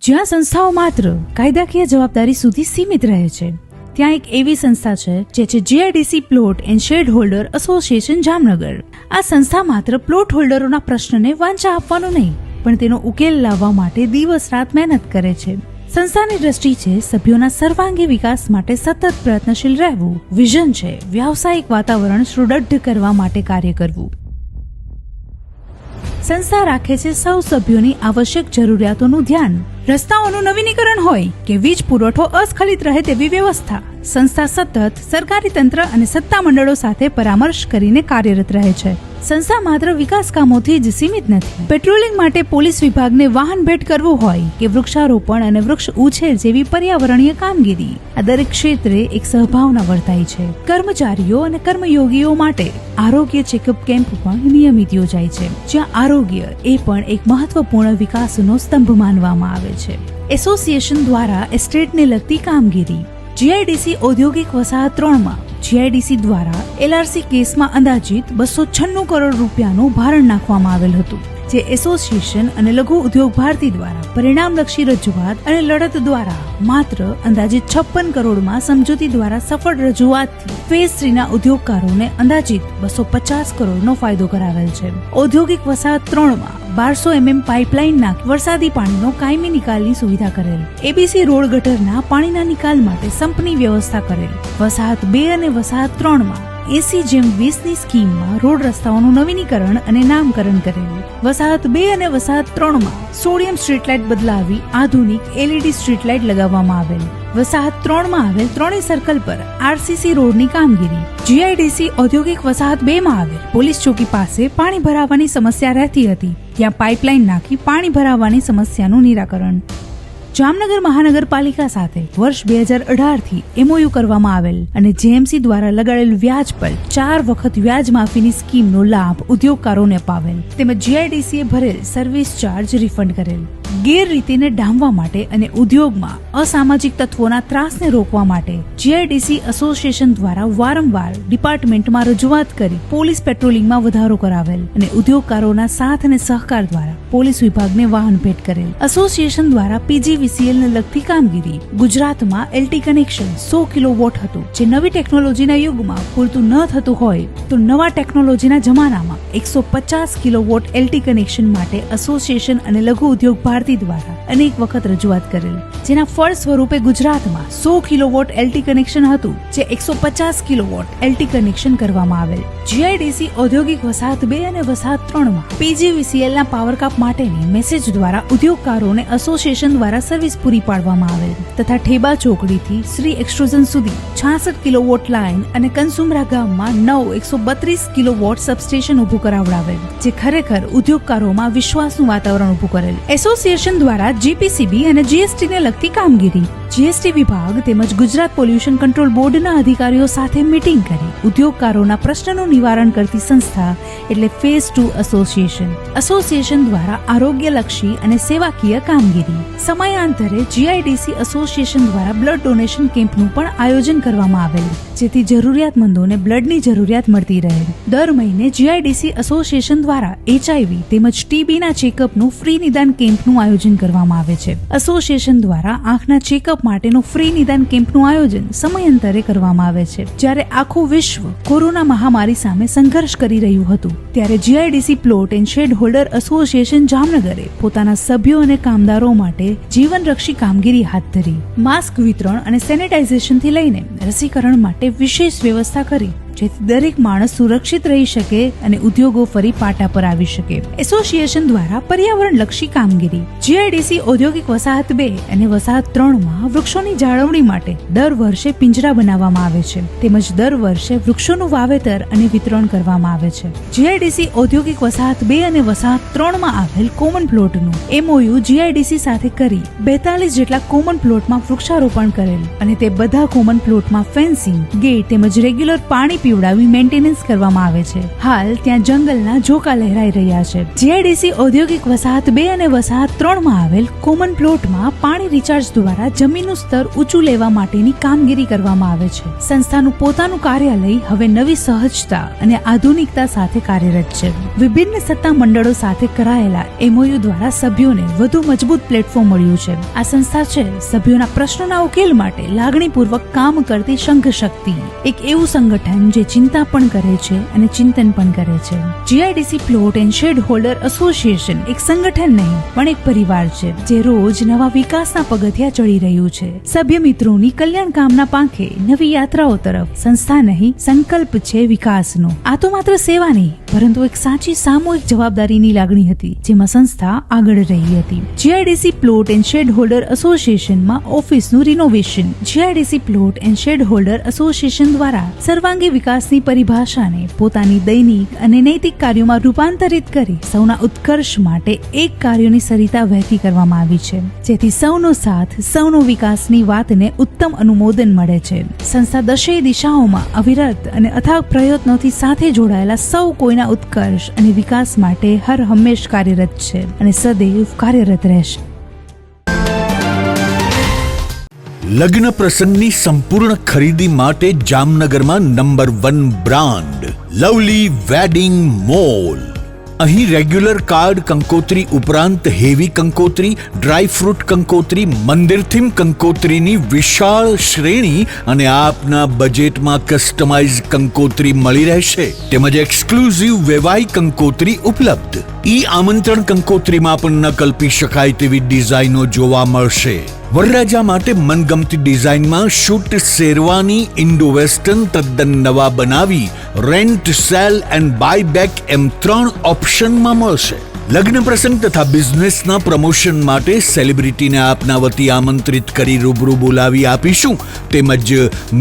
જ્યાં સંસ્થાઓ માત્ર કાયદાકીય જવાબદારી સુધી સીમિત રહે છે, ત્યાં એક એવી સંસ્થા છે જે છે GIDC plot and shed holder association Jamnagar. આ સંસ્થા માત્ર પ્લોટ હોલ્ડરોના પ્રશ્નને વાંચા આપવાનું નહીં, પણ તેનો ઉકેલ લાવવા માટે દિવસ રાત મહેનત કરે છે. સંસ્થાની દ્રષ્ટિ છે સભ્યોના સર્વાંગી વિકાસ માટે સતત પ્રયત્નશીલ રહેવું. વિઝન છે વ્યાવસાયિક વાતાવરણ સુદૃઢ કરવા માટે કાર્ય કરવું. સંસ્થા રાખે છે સૌ સભ્યોની આવશ્યક જરૂરિયાતોનું ધ્યાન. રસ્તાઓનું નવીનીકરણ હોય કે વીજ પુરવઠો અસ્ખલિત રહે તેવી વ્યવસ્થા, સંસ્થા સતત સરકારી તંત્ર અને સત્તા મંડળો સાથે પરામર્શ કરીને કાર્યરત રહે છે. સંસ્થા માત્ર વિકાસ કામોથી જ સીમિત નથી. પેટ્રોલિંગ માટે પોલીસ વિભાગને વાહન ભેટ કરવું હોય કે વૃક્ષારોપણ અને વૃક્ષ ઉછેર જેવી પર્યાવરણીય કામગીરી, આ દરેક ક્ષેત્રે એક સહભાવના વર્તાય છે. કર્મચારીઓ અને કર્મયોગીઓ માટે આરોગ્ય ચેકઅપ કેમ્પ પણ નિયમિત યોજાય છે, જ્યાં આરોગ્ય એ પણ એક મહત્વપૂર્ણ વિકાસનો સ્તંભ માનવામાં આવે છે. એસોસિએશન દ્વારા એસ્ટેટને લગતી કામગીરી. જીઆઈડીસી ઔદ્યોગિક વસાહત 3માં જીઆઈડીસી દ્વારા એલઆરસી કેસમાં અંદાજિત 296 કરોડ રૂપિયાનું ભારણ નાખવામાં આવેલ હતું, જે એસોસિએશન અને લઘુ ઉદ્યોગ ભારતી દ્વારા પરિણામલક્ષી રજૂઆત અને લડત દ્વારા માત્ર અંદાજિત 56 કરોડમાં સમજૂતી દ્વારા સફળ રજૂઆતથી ફેઝ 3ના ઉદ્યોગકારોને અંદાજિત 250 કરોડનો ફાયદો કરાવેલ છે. ઔદ્યોગિક વસાહત 3માં 1200 mm પાઇપલાઇન નાખી વરસાદી પાણીનો કાયમી નિકાલની સુવિધા કરેલ. એબીસી રોડ ગટરના પાણીના નિકાલ માટે સંપની વ્યવસ્થા કરેલ. વસાહત 2 અને વસાહત 3માં 80/20ની સ્કીમમાં રોડ રસ્તાઓનું નવીનીકરણ અને નામકરણ કરેલું. વસાહત 2 અને વસાહત 3માં સોડિયમ સ્ટ્રીટ લાઇટ બદલાવી આધુનિક LED સ્ટ્રીટ લાઇટ લગાવવામાં આવેલ. વસાહત 3માં આવેલ ત્રણેય સર્કલ પર આરસીસી રોડની કામગીરી. જીઆઈડીસી ઔદ્યોગિક વસાહત 2માં આવેલ પોલીસ ચોકી પાસે પાણી ભરાવાની સમસ્યા રહેતી હતી, ત્યાં પાઇપલાઇન નાખી પાણી ભરાવાની સમસ્યાનું નિરાકરણ. જામનગર મહાનગરપાલિકા સાથે વર્ષ 2018થી એમઓયુ કરવામાં આવેલ અને જેએમસી દ્વારા લગાડેલ વ્યાજ પર 4 વખત વ્યાજ માફીની સ્કીમનો લાભ ઉદ્યોગકારોને અપાવેલ, તેમજ જીઆઈડીસીએ ભરેલ સર્વિસ ચાર્જ રિફંડ કરેલ. ગેરરીતિને ડામવા માટે અને ઉદ્યોગમાં અસામાજિક તત્વોના ત્રાસને રોકવા માટે જીઆઈડીસી એસોસિએશન દ્વારા વારંવાર ડિપાર્ટમેન્ટમાં રજૂઆત કરી પોલીસ પેટ્રોલિંગમાં વધારો કરાવેલ અને ઉદ્યોગકારોના સાથ અને સહકાર દ્વારા પોલીસ વિભાગને વાહન ભેટ કરેલ. એસોસિએશન દ્વારા PGVCL ને લગતી કામગીરી. ગુજરાતમાં LT કનેક્શન 100 કિલોવોટ હતું, જે નવી ટેકનોલોજીના યુગમાં પૂરતું ન થતું હોય તો નવા ટેકનોલોજીના જમાનામાં 150 કિલોવોટ LT કનેક્શન માટે એસોસિએશન અને લઘુ ઉદ્યોગ ભારતી દ્વારા અનેક વખત રજૂઆત કરેલ, જેના ફળ સ્વરૂપે ગુજરાતમાં 100 કિલોવોટ LT કનેક્શન હતું, જે 150 કિલોવોટ LT કનેક્શન કરવામાં આવેલ. જીઆઈડીસી ઔદ્યોગિક વસાહત 2 અને વસાહત 3માં PGVCL ના પાવર કાપ માટેની મેસેજ દ્વારા ઉદ્યોગકારોને એસોસિએશન દ્વારા સર્વિસ પૂરી પાડવામાં આવેલ તથા ઠેબા ચોકડીથી શ્રી એક્સટ્રુઝન સુધી 66 કિલોવોટ લાઇન અને કનસુમરા ગામમાં 132 કિલોવોટ સબસ્ટેશન ઊભું કરાવડાવેલ, જે ખરેખર ઉદ્યોગકારોમાં વિશ્વાસનું વાતાવરણ ઊભું કરેલ. એસોસિએશન દ્વારા જીપીસીબી અને જીએસટી ને લગતી કામગીરી. જીએસટી વિભાગ તેમજ ગુજરાત પોલ્યુશન કંટ્રોલ બોર્ડના અધિકારીઓ સાથે મીટિંગ કરી ઉદ્યોગકારોના પ્રશ્નનું નિવારણ કરતી સંસ્થા એટલે ફેઝ 2 એસોસિએશન. એસોસિએશન દ્વારા આરોગ્યલક્ષી અને સેવાકીય કામગીરી. સમયાંતરે જીઆઈડીસી એસોસિએશન દ્વારા બ્લડ ડોનેશન કેમ્પનું પણ આયોજન કરવામાં આવેલ, જેથી જરૂરિયાતમંદોને બ્લડની જરૂરિયાત મળતી રહે. દર મહિને જીઆઈડીસી એસોસિએશન દ્વારા HIV તેમજ TBના ચેકઅપનું ફ્રી નિદાન કેમ્પનું આયોજન કરવામાં આવે છે. એસોસિએશન દ્વારા આંખના ચેકઅપ માટેનું ફ્રી નિદાન કેમ્પનું આયોજન સમયાંતરે કરવામાં આવે છે. જ્યારે આખું વિશ્વ કોરોના મહામારી સામે સંઘર્ષ કરી રહ્યું હતું, ત્યારે GIDC plot and shed holder association જામનગરે પોતાના સભ્યો અને કામદારો માટે જીવનરક્ષી કામગીરી હાથ ધરી. માસ્ક વિતરણ અને સેનેટાઇઝેશનથી લઈને રસીકરણ માટે વિશેષ વ્યવસ્થા કરી, જેથી દરેક માણસ સુરક્ષિત રહી શકે અને ઉદ્યોગો ફરી પાટા પર આવી શકે. એસોસિએશન દ્વારા પર્યાવરણલક્ષી કામગીરી. જીઆઈડીસી ઔદ્યોગિક વસાહત 2 અને વસાહત 3માં વૃક્ષોની જાળવણી માટે દર વર્ષે પિંજરા બનાવવામાં આવે છે, તેમજ દર વર્ષે વૃક્ષોનું વાવેતર અને વિતરણ કરવામાં આવે છે. જીઆઈડીસી ઔદ્યોગિક વસાહત 2 અને વસાહત 3માં આવેલ કોમન પ્લોટનું એમઓયુ જીઆઈડીસી સાથે કરી 42 જેટલા કોમન પ્લોટમાં વૃક્ષારોપણ કરેલ અને તે બધા કોમન પ્લોટમાં ફેન્સિંગ, ગેટ તેમજ રેગ્યુલર પાણી પીવડાવી મેન્ટેનન્સ કરવામાં આવે છે. હાલ ત્યાં જંગલના ઝોકા લહેરાઈ રહ્યા છે. જીઆઈડીસી ઔદ્યોગિક વસાહત 2 અને વસાહત 3 માં આવેલ કોમન પ્લોટમાં પાણી રિચાર્જ દ્વારા જમીનનું સ્તર ઊંચું લેવા માટેની કામગીરી કરવામાં આવે છે. સંસ્થાનું પોતાનું કાર્યાલય હવે નવી સહજતા અને આધુનિકતા સાથે કાર્યરત છે. વિભિન્ન સત્તા મંડળો સાથે કરાયેલા MOU દ્વારા સભ્યોને વધુ મજબૂત પ્લેટફોર્મ મળ્યું છે. આ સંસ્થા છે સભ્યોના પ્રશ્નોના ઉકેલ માટે લાગણીપૂર્વક કામ કરતી સંઘ શક્તિ, એક એવું સંગઠન જે ચિંતા પણ કરે છે અને ચિંતન પણ કરે છે. GIDC plot and shed holder association એક સંગઠન નહીં પણ એક પરિવાર છે જે રોજ નવા વિકાસના પગથિયા ચડી રહ્યું છે. સભ્ય મિત્રોની કલ્યાણ કામના પાંખે નવી યાત્રાઓ તરફ સંસ્થા નહીં સંકલ્પ છે વિકાસનો. આ તો માત્ર સેવા નહીં પરંતુ એક સાચી સામૂહિક જવાબદારીની લાગણી હતી જેમાં સંસ્થા આગળ રહી હતી. GIDC plot and shed holder એસોસિએશનમાં ઓફિસનું renovation. GIDC plot and shed holder association દ્વારા સર્વાંગી વિકાસની પરિભાષાને પોતાની દૈનિક અને નૈતિક કાર્યોમાં રૂપાંતરિત કરી સૌના ઉત્કર્ષ માટે એક કાર્યોની સરિતા વહેતી કરવામાં આવી છે જેથી સૌનો સાથ સૌનો વિકાસની વાતને ઉત્તમ અનુમોદન મળે છે. સંસ્થા દશેય દિશાઓમાં અવિરત અને અથાગ પ્રયત્નોથી સાથે જોડાયેલા સૌ કોઈના ઉત્કર્ષ અને વિકાસ માટે હર હંમેશ કાર્યરત છે અને સદૈવ કાર્યરત રહેશે. લગ્ન પ્રસંગની સંપૂર્ણ ખરીદી માટે જામનગરમાં number 1 brand lovely wedding mall. અહીં રેગ્યુલર કાર્ડ કંકોત્રી ઉપરાંત હેવી કંકોત્રી, ડ્રાય ફ્રૂટ કંકોત્રી, મંદિર થીમ કંકોત્રીની વિશાળ શ્રેણી અને આપના બજેટમાં કસ્ટમાઇઝ કંકોત્રી મળી રહેશે તેમજ એક્સક્લુઝિવ વેવાઈ કંકોત્રી ઉપલબ્ધ. આમંત્રણ કંકોત્રીમાં પણ ન કલ્પી શકાય તેવી ડિઝાઇનો જોવા મળશે. વરરાજા માટે મનગમતી ડિઝાઇનમાં શૂટ શેરવાની ઇન્ડો વેસ્ટર્ન તદ્દન નવા બનાવી rent, sale and buy back એમ 3 ઓપ્શનમાં મળશે. લગ્ન પ્રસંગ તથા બિઝનેસના પ્રમોશન માટે સેલિબ્રિટીને આપના વતી આમંત્રિત કરી રૂબરૂ બોલાવી આપીશું તેમજ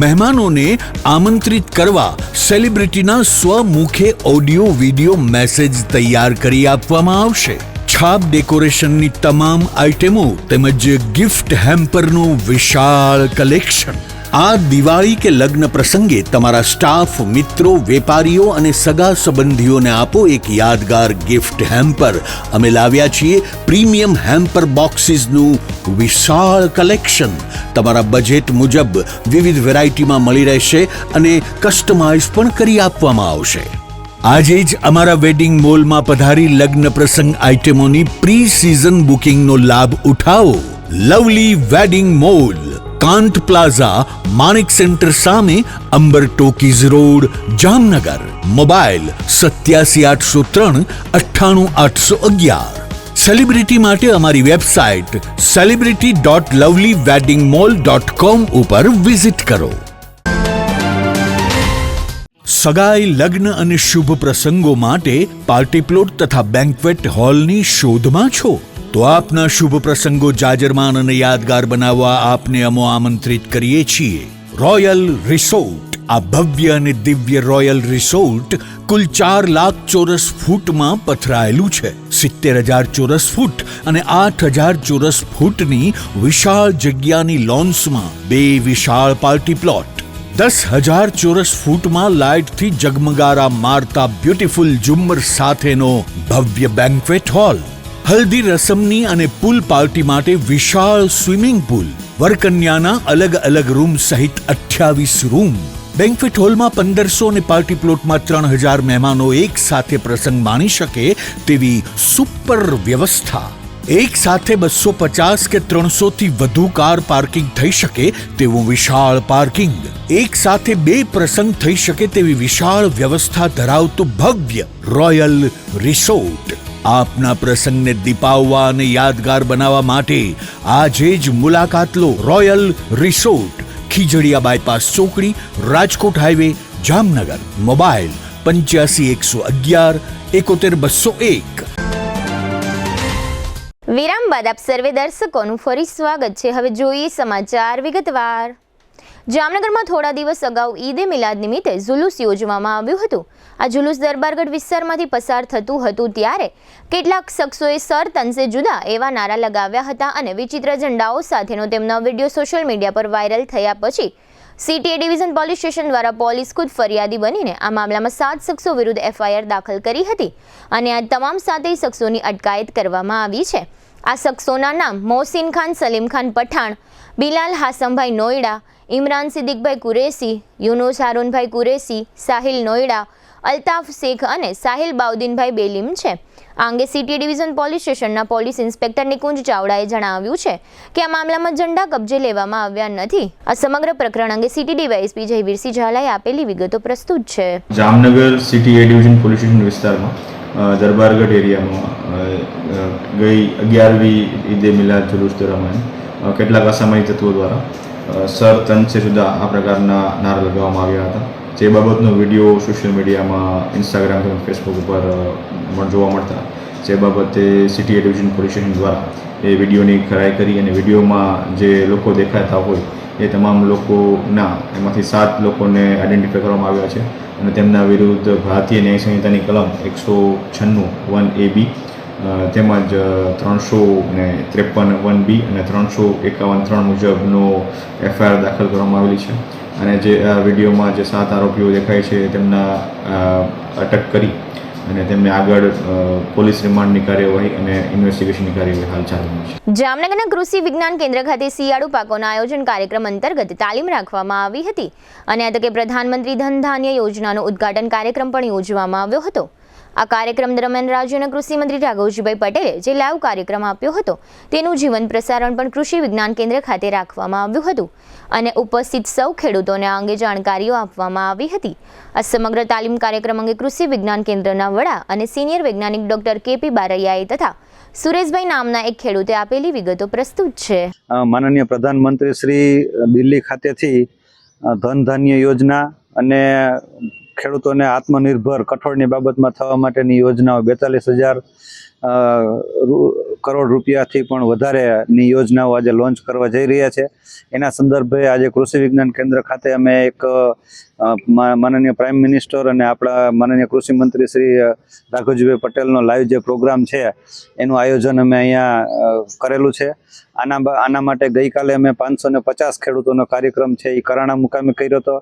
મહેમાનોને આમંત્રિત કરવા સેલિબ્રિટીના સ્વમુખે ઓડિયો વિડિયો મેસેજ તૈયાર કરી આપવામાં આવશે. છાપ ડેકોરેશનની તમામ આઇટમો તેમજ ગિફ્ટ હેમ્પરનું વિશાળ કલેક્શન. આ દિવાળી કે લગ્ન પ્રસંગે તમારા સ્ટાફ, મિત્રો, વેપારીઓ અને સગા સંબંધીઓને આપો એક યાદગાર ગિફ્ટ હેમ્પર. અમે લાવ્યા છીએ પ્રીમિયમ હેમ્પર બોક્સીસનું વિશાળ કલેક્શન. તમારા બજેટ મુજબ વિવિધ વેરાયટીમાં મળી રહેશે અને કસ્ટમાઇઝ પણ કરી આપવામાં આવશે. આજે જ અમારા વેડિંગ મોલમાં પધારી લગ્ન પ્રસંગ આઇટમોની પ્રી સિઝન બુકિંગનો લાભ ઉઠાવો. Lovely wedding mall, Kant plaza, Manek centre સામે, Amber talkies road, Jamnagar. Mobile 87 803 98 811. Celebrity માટે અમારી વેબસાઇટ celebrity.lovelyweddingmall.com ઉપર વિઝિટ કરો. સગાઈ, લગ્ન અને શુભ પ્રસંગો માટે પાર્ટી પ્લોટ તથા બેન્ક્વેટ હોલની શોધમાં છો તો આપના શુભ પ્રસંગો જાજરમાન અને યાદગાર બનાવવા આપને અમો આમંત્રિત કરીએ છીએ. Royal resort. આ ભવ્ય અને દિવ્ય રોયલ રિસોર્ટ કુલ 4 લાખ ચોરસ ફૂટમાં પથરાયેલું છે. 70,000 ચોરસ ફૂટ અને 8,000 ચોરસ ફૂટની વિશાળ જગ્યાની લોન્સમાં 2 વિશાળ પાર્ટી પ્લોટ, 10,000 ચોરસ ફૂટમાં લાઇટથી જગમગારા મારતા બ્યુટીફુલ ઝુમ્મર સાથેનો ભવ્ય બેન્ક્વેટ હોલ, હલ્દી રસમની અને પૂલ પાર્ટી માટે વિશાળ સ્વિમિંગ પૂલ, વરકન્યાના અલગ અલગ રૂમ સહિત 28 રૂમ. બેન્ક્વેટ હોલમાં 1500 અને પાર્ટી પ્લોટમાં 3,000 મહેમાનો એક સાથે પ્રસંગ માણી શકે તેવી સુપર વ્યવસ્થા. એક સાથે 250 કે 300 થી વધુ કાર પાર્કિંગ થઈ શકે તેવું વિશાળ પાર્કિંગ. એક સાથે 2 પ્રસંગ થઈ શકે તેવી વિશાળ વ્યવસ્થા ધરાવતું ભવ્ય રોયલ રિસોર્ટ. આપના પ્રસંગને દીપાવવા અને યાદગાર બનાવવા માટે આજે જ મુલાકાત લો. રોયલ રિસોર્ટ, ખીજડીયા બાયપાસ ચોકડી, રાજકોટ હાઈવે, જામનગર. મોબાઈલ 85 111 71 201. વિરામ બાદ આપ સર્વે દર્શકોનું ફરી સ્વાગત છે. હવે જોઈએ સમાચાર વિગતવાર. જામનગરમાં થોડા દિવસ અગાઉ ઈદે મિલાદ નિમિત્તે જુલુસ યોજવામાં આવ્યું હતું. આ જુલુસ દરબારગઢ વિસ્તારમાંથી પસાર થતું હતું ત્યારે કેટલાક શખ્સોએ સરતનસે જુદા એવા નારા લગાવ્યા હતા અને વિચિત્ર ઝંડાઓ સાથેનો તેમનો વિડીયો સોશિયલ મીડિયા પર વાયરલ થયા પછી સીટીએ ડિવિઝન પોલીસ સ્ટેશન દ્વારા પોલીસ ખુદ ફરિયાદી બનીને આ મામલામાં 7 શખ્સો વિરુદ્ધ એફઆઈઆર દાખલ કરી હતી અને આ તમામ 7 શખ્સોની અટકાયત કરવામાં આવી છે. આ શખ્સોના નામ મોહસિન ખાન સલીમ ખાન પઠાણ, બિલાલ હાસમભાઈ નોઈડા, ઇમરાન સિદ્દીકભાઈ કુરેશી, યુનુસ હારૂનભાઈ કુરેશી, સાહિલ નોઈડા, અલ્તાફ શેખ અને સાહિલ બાઉદ્દીનભાઈ બેલીમ છે. આ અંગે સીટી ડિવિઝન પોલીસ સ્ટેશનના પોલીસ ઇન્સ્પેક્ટર નિકુંજ ચાવડાએ જણાવ્યું છે કે આ મામલામાં ઝંડા કબજે લેવામાં આવ્યા નથી. આ સમગ્ર પ્રકરણ અંગે સીટી ડીવાયએસપી જયવીરસિંહ ઝાલાએ આપેલી વિગતો પ્રસ્તુત છે. જામનગર સિટી એ ડિવિઝન પોલીસ સ્ટેશન વિસ્તારમાં દરબારગઢ એરિયામાં ગઈ 11મી ઈદે મિલાદ જુલુસ દરમિયાન કેટલાક અસામાજિક તત્વો દ્વારા સર તન છે સુધા આ પ્રકારના નારા લગાવવામાં આવ્યા હતા. જે બાબતનો વિડીયો સોશિયલ મીડિયામાં ઇન્સ્ટાગ્રામ તેમજ ફેસબુક ઉપર જોવા મળતા જે બાબતે સિટી ડિવિઝન પોલીસ સ્ટેશન દ્વારા એ વિડીયોની ખરાઈ કરી અને વિડીયોમાં જે લોકો દેખાતા હોય એ તમામ લોકોના એમાંથી 7 લોકોને આઈડેન્ટિફાઈ કરવામાં આવ્યા છે અને તેમના વિરુદ્ધ ભારતીય ન્યાય સંહિતાની કલમ 196 1AB તેમજ 353 1B અને 351 3 મુજબનો એફઆઈઆર દાખલ કરવામાં આવેલી છે. અને જે આ વિડીયોમાં જે 7 આરોપીઓ દેખાય છે તેમના અટક કરી અને તેમને આગળ પોલીસ રિમાન્ડની કાર્યવાહી અને ઇન્વેસ્ટિગેશનની કાર્યવાહી હાલ ચાલુ છે. જામનગરના કૃષિ વિજ્ઞાન કેન્દ્ર ખાતે શિયાળુ પાકોના આયોજન કાર્યક્રમ અંતર્ગત તાલીમ રાખવામાં આવી હતી અને આ તકે પ્રધાનમંત્રી ધન ધાન્ય યોજનાનો ઉદ્ઘાટન કાર્યક્રમ પણ યોજવામાં આવ્યો હતો. આ કાર્યક્રમ દરમિયાન રાજ્યના કૃષિ મંત્રી રાઘવજીભાઈ પટેલે જે લાઈવ કાર્યક્રમ આપ્યો હતો તેનું જીવંત પ્રસારણ પણ કૃષિ વિજ્ઞાન કેન્દ્ર ખાતે રાખવામાં આવ્યું હતું અને ઉપસ્થિત સૌ ખેડૂતોને આ અંગે જાણકારીઓ આપવામાં આવી હતી. આ સમગ્ર તાલીમ કાર્યક્રમ અંગે કૃષિ વિજ્ઞાન કેન્દ્રના વડા અને સિનિયર વૈજ્ઞાનિક ડોક્ટર કેપી બારૈયાએ તથા સુરેશભાઈ નામના એક ખેડૂતે આપેલી વિગતો પ્રસ્તુત છે. માનનીય પ્રધાનમંત્રી શ્રી દિલ્હી ખાતેથી ધન ધાન્ય યોજના અને ખેડૂતોને આત્મનિર્ભર કઠોળની બાબતમાં થવા માટેની યોજનાઓ 42,000 કરોડ રૂપિયાથી પણ વધારેની યોજનાઓ આજે લોન્ચ કરવા જઈ રહ્યા છે. એના સંદર્ભે આજે કૃષિ વિજ્ઞાન કેન્દ્ર ખાતે અમે એક માનનીય પ્રાઇમ મિનિસ્ટર અને આપણા માનનીય કૃષિ મંત્રી શ્રી રાઘવજીભાઈ પટેલનો લાઈવ જે પ્રોગ્રામ છે એનું આયોજન અમે અહીંયા કરેલું છે. આના માટે ગઈકાલે અમે 550 ખેડૂતોનો કાર્યક્રમ છે એ કરાણા મુકામે કર્યો હતો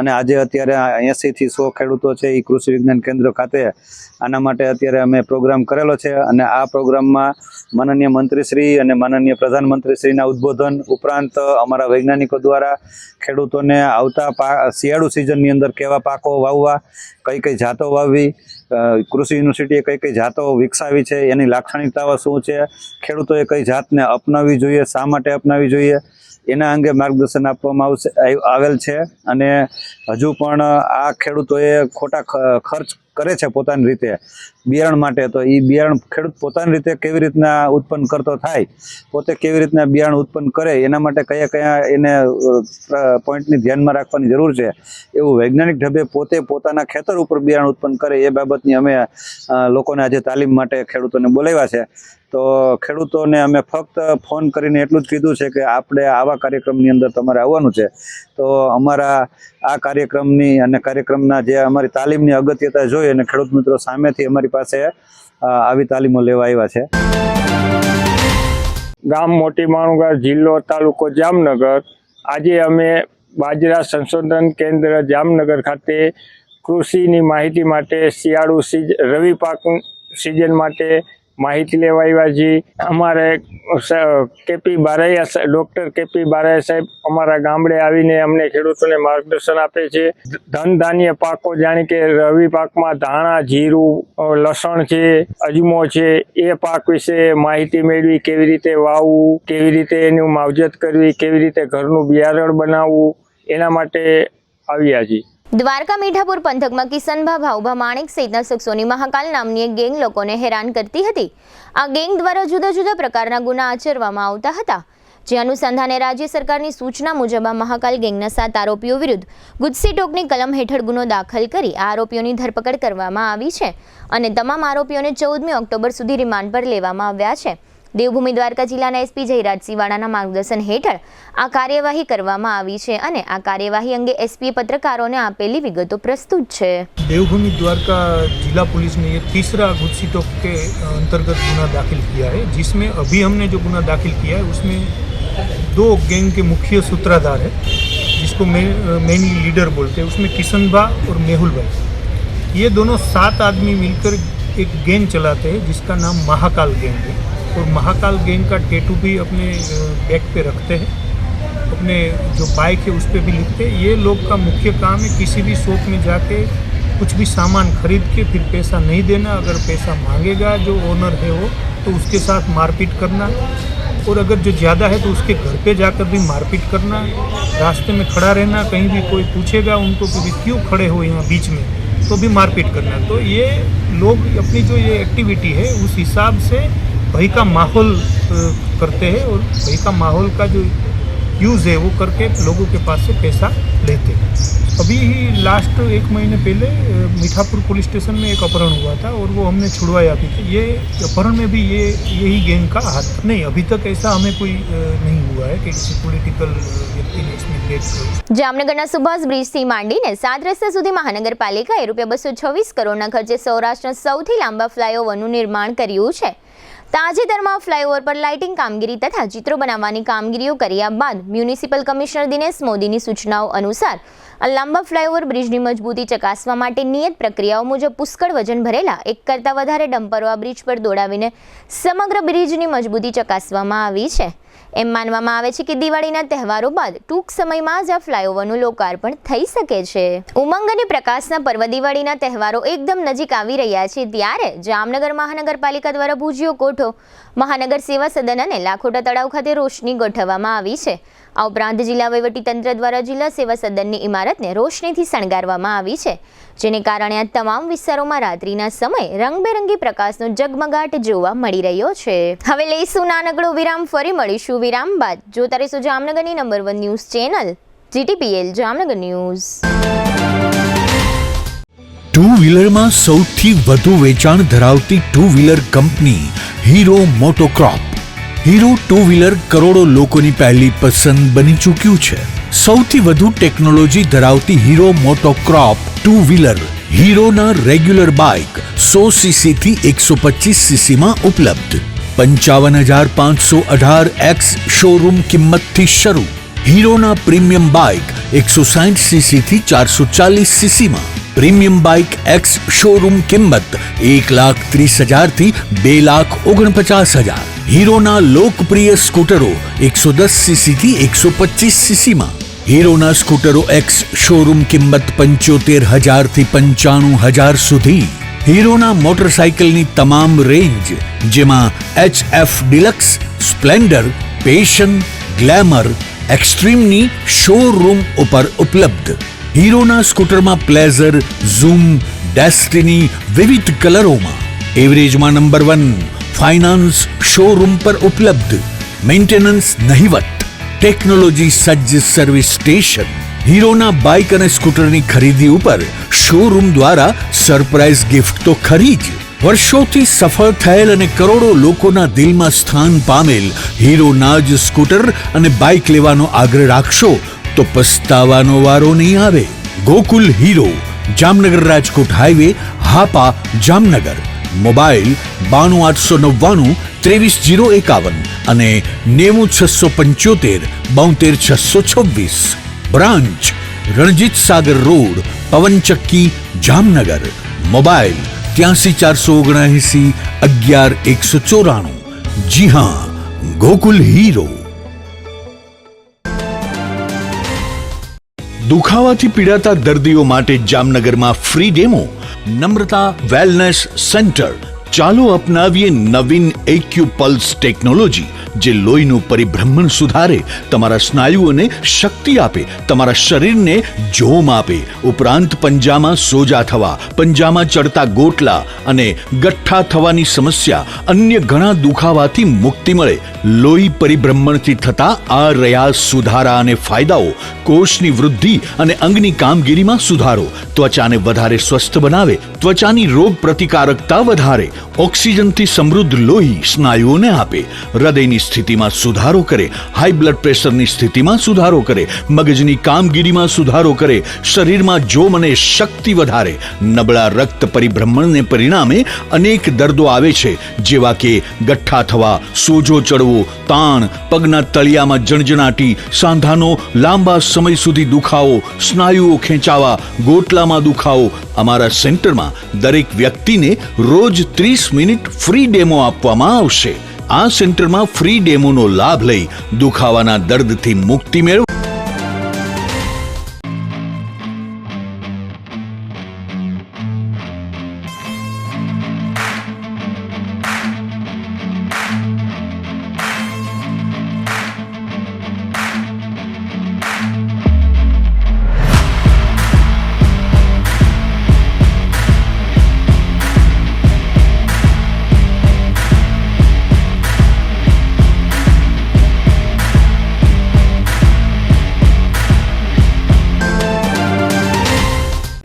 અને આજે અત્યારે 80 થી 100 ખેડૂતો છે એ કૃષિ વિજ્ઞાન કેન્દ્ર ખાતે આના માટે અત્યારે અમે પ્રોગ્રામ કરેલો છે અને આ પ્રોગ્રામમાં માનનીય મંત્રીશ્રી અને માનનીય પ્રધાનમંત્રીશ્રીના ઉદ્બોધન ઉપરાંત અમારા વૈજ્ઞાનિકો દ્વારા ખેડૂતોને આવતા શિયાળુ સિઝનની અંદર કેવા પાકો વાવવા, કઈ જાતો વાવવી, કૃષિ યુનિવર્સિટીએ કઈ જાતો વિકસાવી છે, એની લાક્ષણિકતાઓ શું છે, ખેડૂતોએ કઈ જાતને અપનાવવી જોઈએ, શા માટે અપનાવવી જોઈએ, એના અંગે માર્ગદર્શન આપવામાં આવેલ છે. અને હજુ પણ આ ખેડૂતોએ ખોટા ખર્ચ કરે છે પોતાની રીતે બિયારણ માટે, તો એ બિયારણ ખેડૂત પોતાની રીતે કેવી રીતના ઉત્પન્ન કરતો થાય, પોતે કેવી રીતના બિયારણ ઉત્પન્ન કરે, એના માટે કયા એને પોઈન્ટની ધ્યાનમાં રાખવાની જરૂર છે એવું વૈજ્ઞાનિક ઢબે પોતે પોતાના ખેતર ઉપર બિયારણ ઉત્પન્ન કરે એ બાબતની અમે લોકોને આજે તાલીમ માટે ખેડૂતોને બોલાવ્યા છે. તો ખેડૂતોને અમે ફક્ત ફોન કરીને એટલું જ કીધું છે કે આપણે આવા કાર્યક્રમની અંદર તમારે આવવાનું છે. તો અમારા આ કાર્યક્રમની અને કાર્યક્રમના જે અમારી તાલીમની અગત્યતા જોઈ અને ખેડૂત મિત્રો સામેથી અમારી પાસે આવી તાલીમો લેવા આવ્યા છે. ગામ મોટી માણુગા, જિલ્લો તાલુકો જામનગર. આજે અમે બાજરા સંશોધન કેન્દ્ર જામનગર ખાતે કૃષિની માહિતી માટે શિયાળુ રવિ પાક સિઝન માટે માહિતી લેવા આવ્યા છીએ. અમારે KP Baraiya doctor KP Baraiya સાહેબ અમારા ગામડે આવીને અમને ખેડૂતોને માર્ગદર્શન આપે છે. ધન ધાન્ય પાકો જાણે કે રવિ પાકમાં ધાણા, જીરું, લસણ છે, અજમો છે, એ પાક વિશે માહિતી મેળવી, કેવી રીતે વાવવું, કેવી રીતે એનું માવજત કરવી, કેવી રીતે ઘરનું બિયારણ બનાવવું, એના માટે આવ્યા છીએ. દ્વારકા મીઠાપુર પંથકમાં કિશનભા, ભાઉભા, માણેક સહિતના શખ્સોની મહાકાલ નામની એક ગેંગ લોકોને હેરાન કરતી હતી. આ ગેંગ દ્વારા જુદા જુદા પ્રકારના ગુના આચરવામાં આવતા હતા. જે અનુસંધાને રાજ્ય સરકારની સૂચના મુજબ આ મહાકાલ ગેંગના 7 આરોપીઓ વિરુદ્ધ ગુજસી ટોકની કલમ હેઠળ ગુનો દાખલ કરી આ આરોપીઓની ધરપકડ કરવામાં આવી છે અને તમામ આરોપીઓને 14મી ઓક્ટોબર સુધી રિમાન્ડ પર લેવામાં આવ્યા છે. દેવભૂમિ દ્વારકા જિલ્લાના એસપી જયરાજસિંહ વાળાના માર્ગદર્શન હેઠળ આ કાર્યવાહી કરવામાં આવી છે અને આ કાર્યવાહી અંગે એસપીએ પત્રકારોને આપેલી વિગતો પ્રસ્તુત છે. देवभूमि द्वारका जिला पुलिस ने ये तीसरा गुजसी टोक के अंतर्गत गुना दाखिल किया है, जिसमें अभी हमने जो गुना दाखिल किया है उसमें 2 गैंग के मुख्य सूत्रधार है, जिसमें जिसको मेनली लीडर बोलते हैं, उसमें किशन भाई और मेहुल भाई, ये दोनों 7 आदमी मिलकर एक गैंग चलाते हैं जिसका नाम महाकाल गैंग है। और महाकाल गैंग का टैटू भी अपने बैक पे रखते हैं, अपने जो बाइक है उस पर भी लिखते हैं। ये लोग का मुख्य काम है किसी भी शॉप में जाके कुछ भी सामान खरीद के फिर पैसा नहीं देना, अगर पैसा मांगेगा जो ओनर है वो तो उसके साथ मारपीट करना, और अगर जो ज़्यादा है तो उसके घर पे जाकर भी मारपीट करना, रास्ते में खड़ा रहना, कहीं भी कोई पूछेगा उनको कि भी क्यों खड़े हो यहाँ बीच में, तो भी मारपीट करना। तो ये लोग अपनी जो ये एक्टिविटी है उस हिसाब से भय का माहौल करते हैं, और भय का माहौल का जो यूज़ है वो करके लोगों के पास से पैसा लेते हैं। अभी ही लास्ट 1 महीने पहले मीठापुर पुलिस स्टेशन में एक अपहरण हुआ था और वो हमने छुड़वाया भी था। ये अपहरण में भी यही गैंग का हाथ नहीं, अभी तक ऐसा हमें कोई नहीं हुआ है कि किसी पॉलिटिकल व्यक्ति ने इसमें ब्रेक। જામનગરના સુભાષ બ્રિજથી માંડીને 7 રસ્તા સુધી મહાનગરપાલિકાએ ₹226 કરોડના ખર્ચે સૌરાષ્ટ્રના સૌથી લાંબા ફ્લાયઓવરનું નિર્માણ કર્યું છે। તાજેતરમાં ફ્લાયઓવર પર લાઇટિંગ કામગીરી તથા ચિત્રો બનાવવાની કામગીરીઓ કર્યા બાદ મ્યુનિસિપલ કમિશનર દિનેશ મોદીની સૂચનાઓ અનુસાર આ લાંબા ફ્લાયઓવર બ્રિજની મજબૂતી ચકાસવા માટે નિયત પ્રક્રિયાઓ મુજબ પુષ્કળ વજન ભરેલા 1 કરતાં વધારે ડમ્પરો આ બ્રિજ પર દોડાવીને સમગ્ર બ્રિજની મજબૂતી ચકાસવામાં આવી છે। એમ માનવામાં આવે છે કે દિવાળીના તહેવારો બાદ ટૂંક સમયમાં જ આ ફ્લાયઓવરનું લોકાર્પણ થઈ શકે છે। ઉમંગ અને પ્રકાશના પર્વ દિવાળીના તહેવારો એકદમ નજીક આવી રહ્યા છે ત્યારે જામનગર મહાનગરપાલિકા દ્વારા ભુજિયો કોઠો, મહાનગર સેવા સદન અને લાખોટા તળાવ ખાતે રોશની ગોઠવવામાં આવી છે। આ ઉપરાંત જિલ્લા વહીવટીતંત્ર દ્વારા જિલ્લા સેવા સદનની ઇમારતને રોશનીથી શણગારવામાં આવી છે, જેને કારણે આ તમામ વિસ્તારોમાં રાત્રિના સમયે રંગબેરંગી પ્રકાશનો ઝગમગાટ જોવા મળી રહ્યો છે। હવે લઈશું નાનકડો વિરામ, ફરી મળીશું વિરામ બાદ। જોતા રહેશો જામનગરની number 1 news channel GTPL Jamnagar news. Two વ્હીલરમાં સૌથી વધુ વેચાણ ધરાવતી two wheeler company Hero MotoCorp. Hero two wheeler કરોડો લોકોની પહેલી પસંદ બની ચૂક્યું છે। સૌથી વધુ ટેકનોલોજી ધરાવતી હીરો મોટોક્રોપ ટુ વ્હીલર હીરોના રેગ્યુલર બાઇક 100cc થી 125cc માં ઉપલબ્ધ। 55,518X શોરૂમ કિંમતથી શરૂ। હીરોના પ્રીમિયમ બાઇક 160cc થી 440cc માં। પ્રીમિયમ બાઇક X શોરૂમ કિંમત 1,30,000 થી 2,49,000। હીરોના લોકપ્રિય સ્કૂટરો 110cc થી 125cc માં। હીરોના સ્કૂટરો X શોરૂમ કિંમત 75,000 થી 95,000 સુધી। હીરોના મોટરસાઇકલની તમામ રેન્જ જેમાં HF deluxe, Splendor, Passion, Glamour, એક્સ્ટ્રીમની શોરૂમ ઉપર ઉપલબ્ધ। હીરોના સ્કૂટરમાં પ્લેઝર, ઝૂમ, ડેસ્ટિની વિવિધ કલરોમાં। એવરેજમાં નંબર 1 ફાઇનાન્સ શોરૂમ પર ઉપલબ્ધ। મેન્ટેનન્સ નહિવત, ટેકનોલોજી સજ્જ સર્વિસ સ્ટેશન। હીરોના બાઇક અને સ્કૂટરની ખરીદી ઉપર શોરૂમ દ્વારા સરપ્રાઇઝ ગિફ્ટ તો ખરી જ, વર્ષોથી સફળ થયેલ અને કરોડો લોકોના દિલમાં સ્થાન પામેલ હીરોના જ સ્કૂટર અને બાઇક લેવાનો આગ્રહ રાખશો તો પસ્તાવાનો વારો નહીં આવે। Gokul Hero, Jamnagar Rajkot highway, Hapa, Jamnagar. Mobile 92 899 23 051 અને 90 675 72 626। Branch Ranjit Sagar road, પવનચક્કી, Jamnagar. Mobile 83 479 11 194। जी हाँ, गोकुल हीरो। દુખાવાથી પીડાતા દર્દીઓ માટે જામનગરમાં ફ્રી ડેમો। નમ્રતા વેલનેસ સેન્ટર। ચાલો અપનાવીએ નવીન એક્યુપલ્સ ટેકનોલોજી જે લોહીનું પરિભ્રમણ સુધારે, તમારા સ્નાયુઓને શક્તિ આપે, તમારા શરીરને જોમ આપે, ઉપરાંત પંજામાં સોજા થવા, પંજામાં ચડતા ગોટલા અને ગઠ્ઠા થવાની સમસ્યા, અન્ય ઘણા દુખાવાથી મુક્તિ મળે। લોહી પરિભ્રમણથી થતા આ રહ્યા સુધારા અને ફાયદાઓ। કોષની વૃદ્ધિ અને અંગની કામગીરીમાં સુધારો, ત્વચાને વધારે સ્વસ્થ બનાવે, ત્વચાની રોગ પ્રતિકારકતા વધારે, ઓક્સિજનથી સમૃદ્ધ લોહી સ્નાયુઓને આપે, હૃદયની સ્થિતિમાં સુધારો કરે, હાઈ બ્લડ પ્રેશરની સ્થિતિમાં સુધારો કરે, મગજની કામગીરીમાં સુધારો કરે, શરીરમાં જોમ અને શક્તિ વધારે. નબળા રક્ત પરિભ્રમણને પરિણામે અનેક દર્દો આવે છે, જેવા કે ગઠ્ઠા થવા, સોજો ચડવો, તાણ, પગના તળિયામાં જણજણાટી, સાંધાનો લાંબા સમય સુધી દુખાવો, સ્નાયુઓ ખેંચાવા, ગોટલામાં દુખાવો. અમારા સેન્ટરમાં દરેક વ્યક્તિને રોજ 30 મિનિટ ફ્રી ડેમો આપવામાં આવશે. આ સેન્ટરમાં ફ્રી ડેમોનો લાભ લઈ દુખાવાના દર્દથી મુક્તિ મેળવો.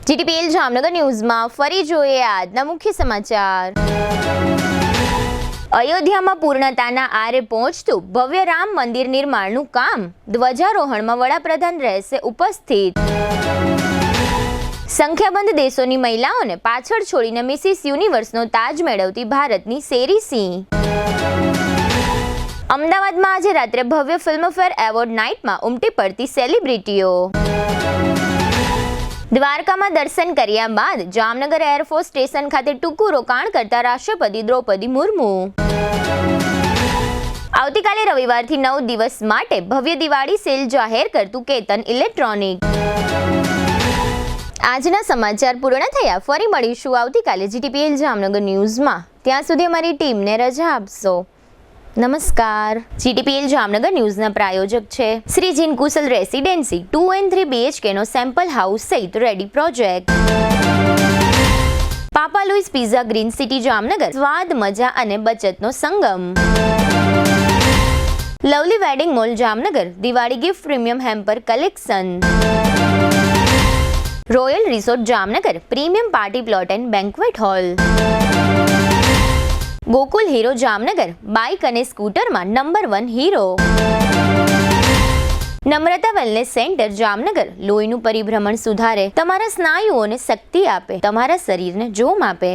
GTPL જામનગર ન્યૂઝમાં ફરી જોઈએ આજના મુખ્ય સમાચાર. અયોધ્યામાં પૂર્ણતાના આરે પહોંચતું ભવ્ય રામ મંદિર નિર્માણનું કામ. ધ્વજારોહણમાં વડાપ્રધાન રહેશે ઉપસ્થિત. સંખ્યાબંધ દેશોની મહિલાઓને પાછળ છોડીને મિસિસ યુનિવર્સનો તાજ મેળવતી ભારતની શેરી સિંહ. અમદાવાદમાં આજે રાત્રે ભવ્ય ફિલ્મફેર એવોર્ડ નાઇટમાં ઉમટી પડતી સેલિબ્રિટીઓ. દ્વારકામાં દર્શન કર્યા બાદ જામનગર એરફોર્સ સ્ટેશન ખાતે ટૂંકું રોકાણ કરતા રાષ્ટ્રપતિ દ્રૌપદી મુર્મુ. આવતીકાલે રવિવારથી 9 દિવસ માટે ભવ્ય દિવાળી સેલ જાહેર કરતું કેતન ઇલેક્ટ્રોનિક. આજના સમાચાર પૂર્ણ થયા. ફરી મળીશું આવતીકાલે GTPL જામનગર ન્યૂઝમાં. ત્યાં સુધી અમારી ટીમને રજા આપશો. નમસ્કાર. GTPL જામનગર ન્યૂઝના પ્રાયોજક છે Shri Jinkushal Residency 2 and 3 BHK નો સેમ્પલ હાઉસ સહિત ready project. Papa Louis Pizza Green City Jamnagar, સ્વાદ, મજા અને બચતનો સંગમ. Lovely wedding Mall Jamnagar, Diwali gift premium hamper collection. Royal Resort Jamnagar, premium party plot and banquet hall. Gokul Hero Jamnagar, bike અને સ્કૂટરમાં number 1 Hero. Namrata Wellness Centre Jamnagar, લોહીનું પરિભ્રમણ સુધારે, તમારા સ્નાયુઓને શક્તિ આપે, તમારા શરીરને જોમ આપે.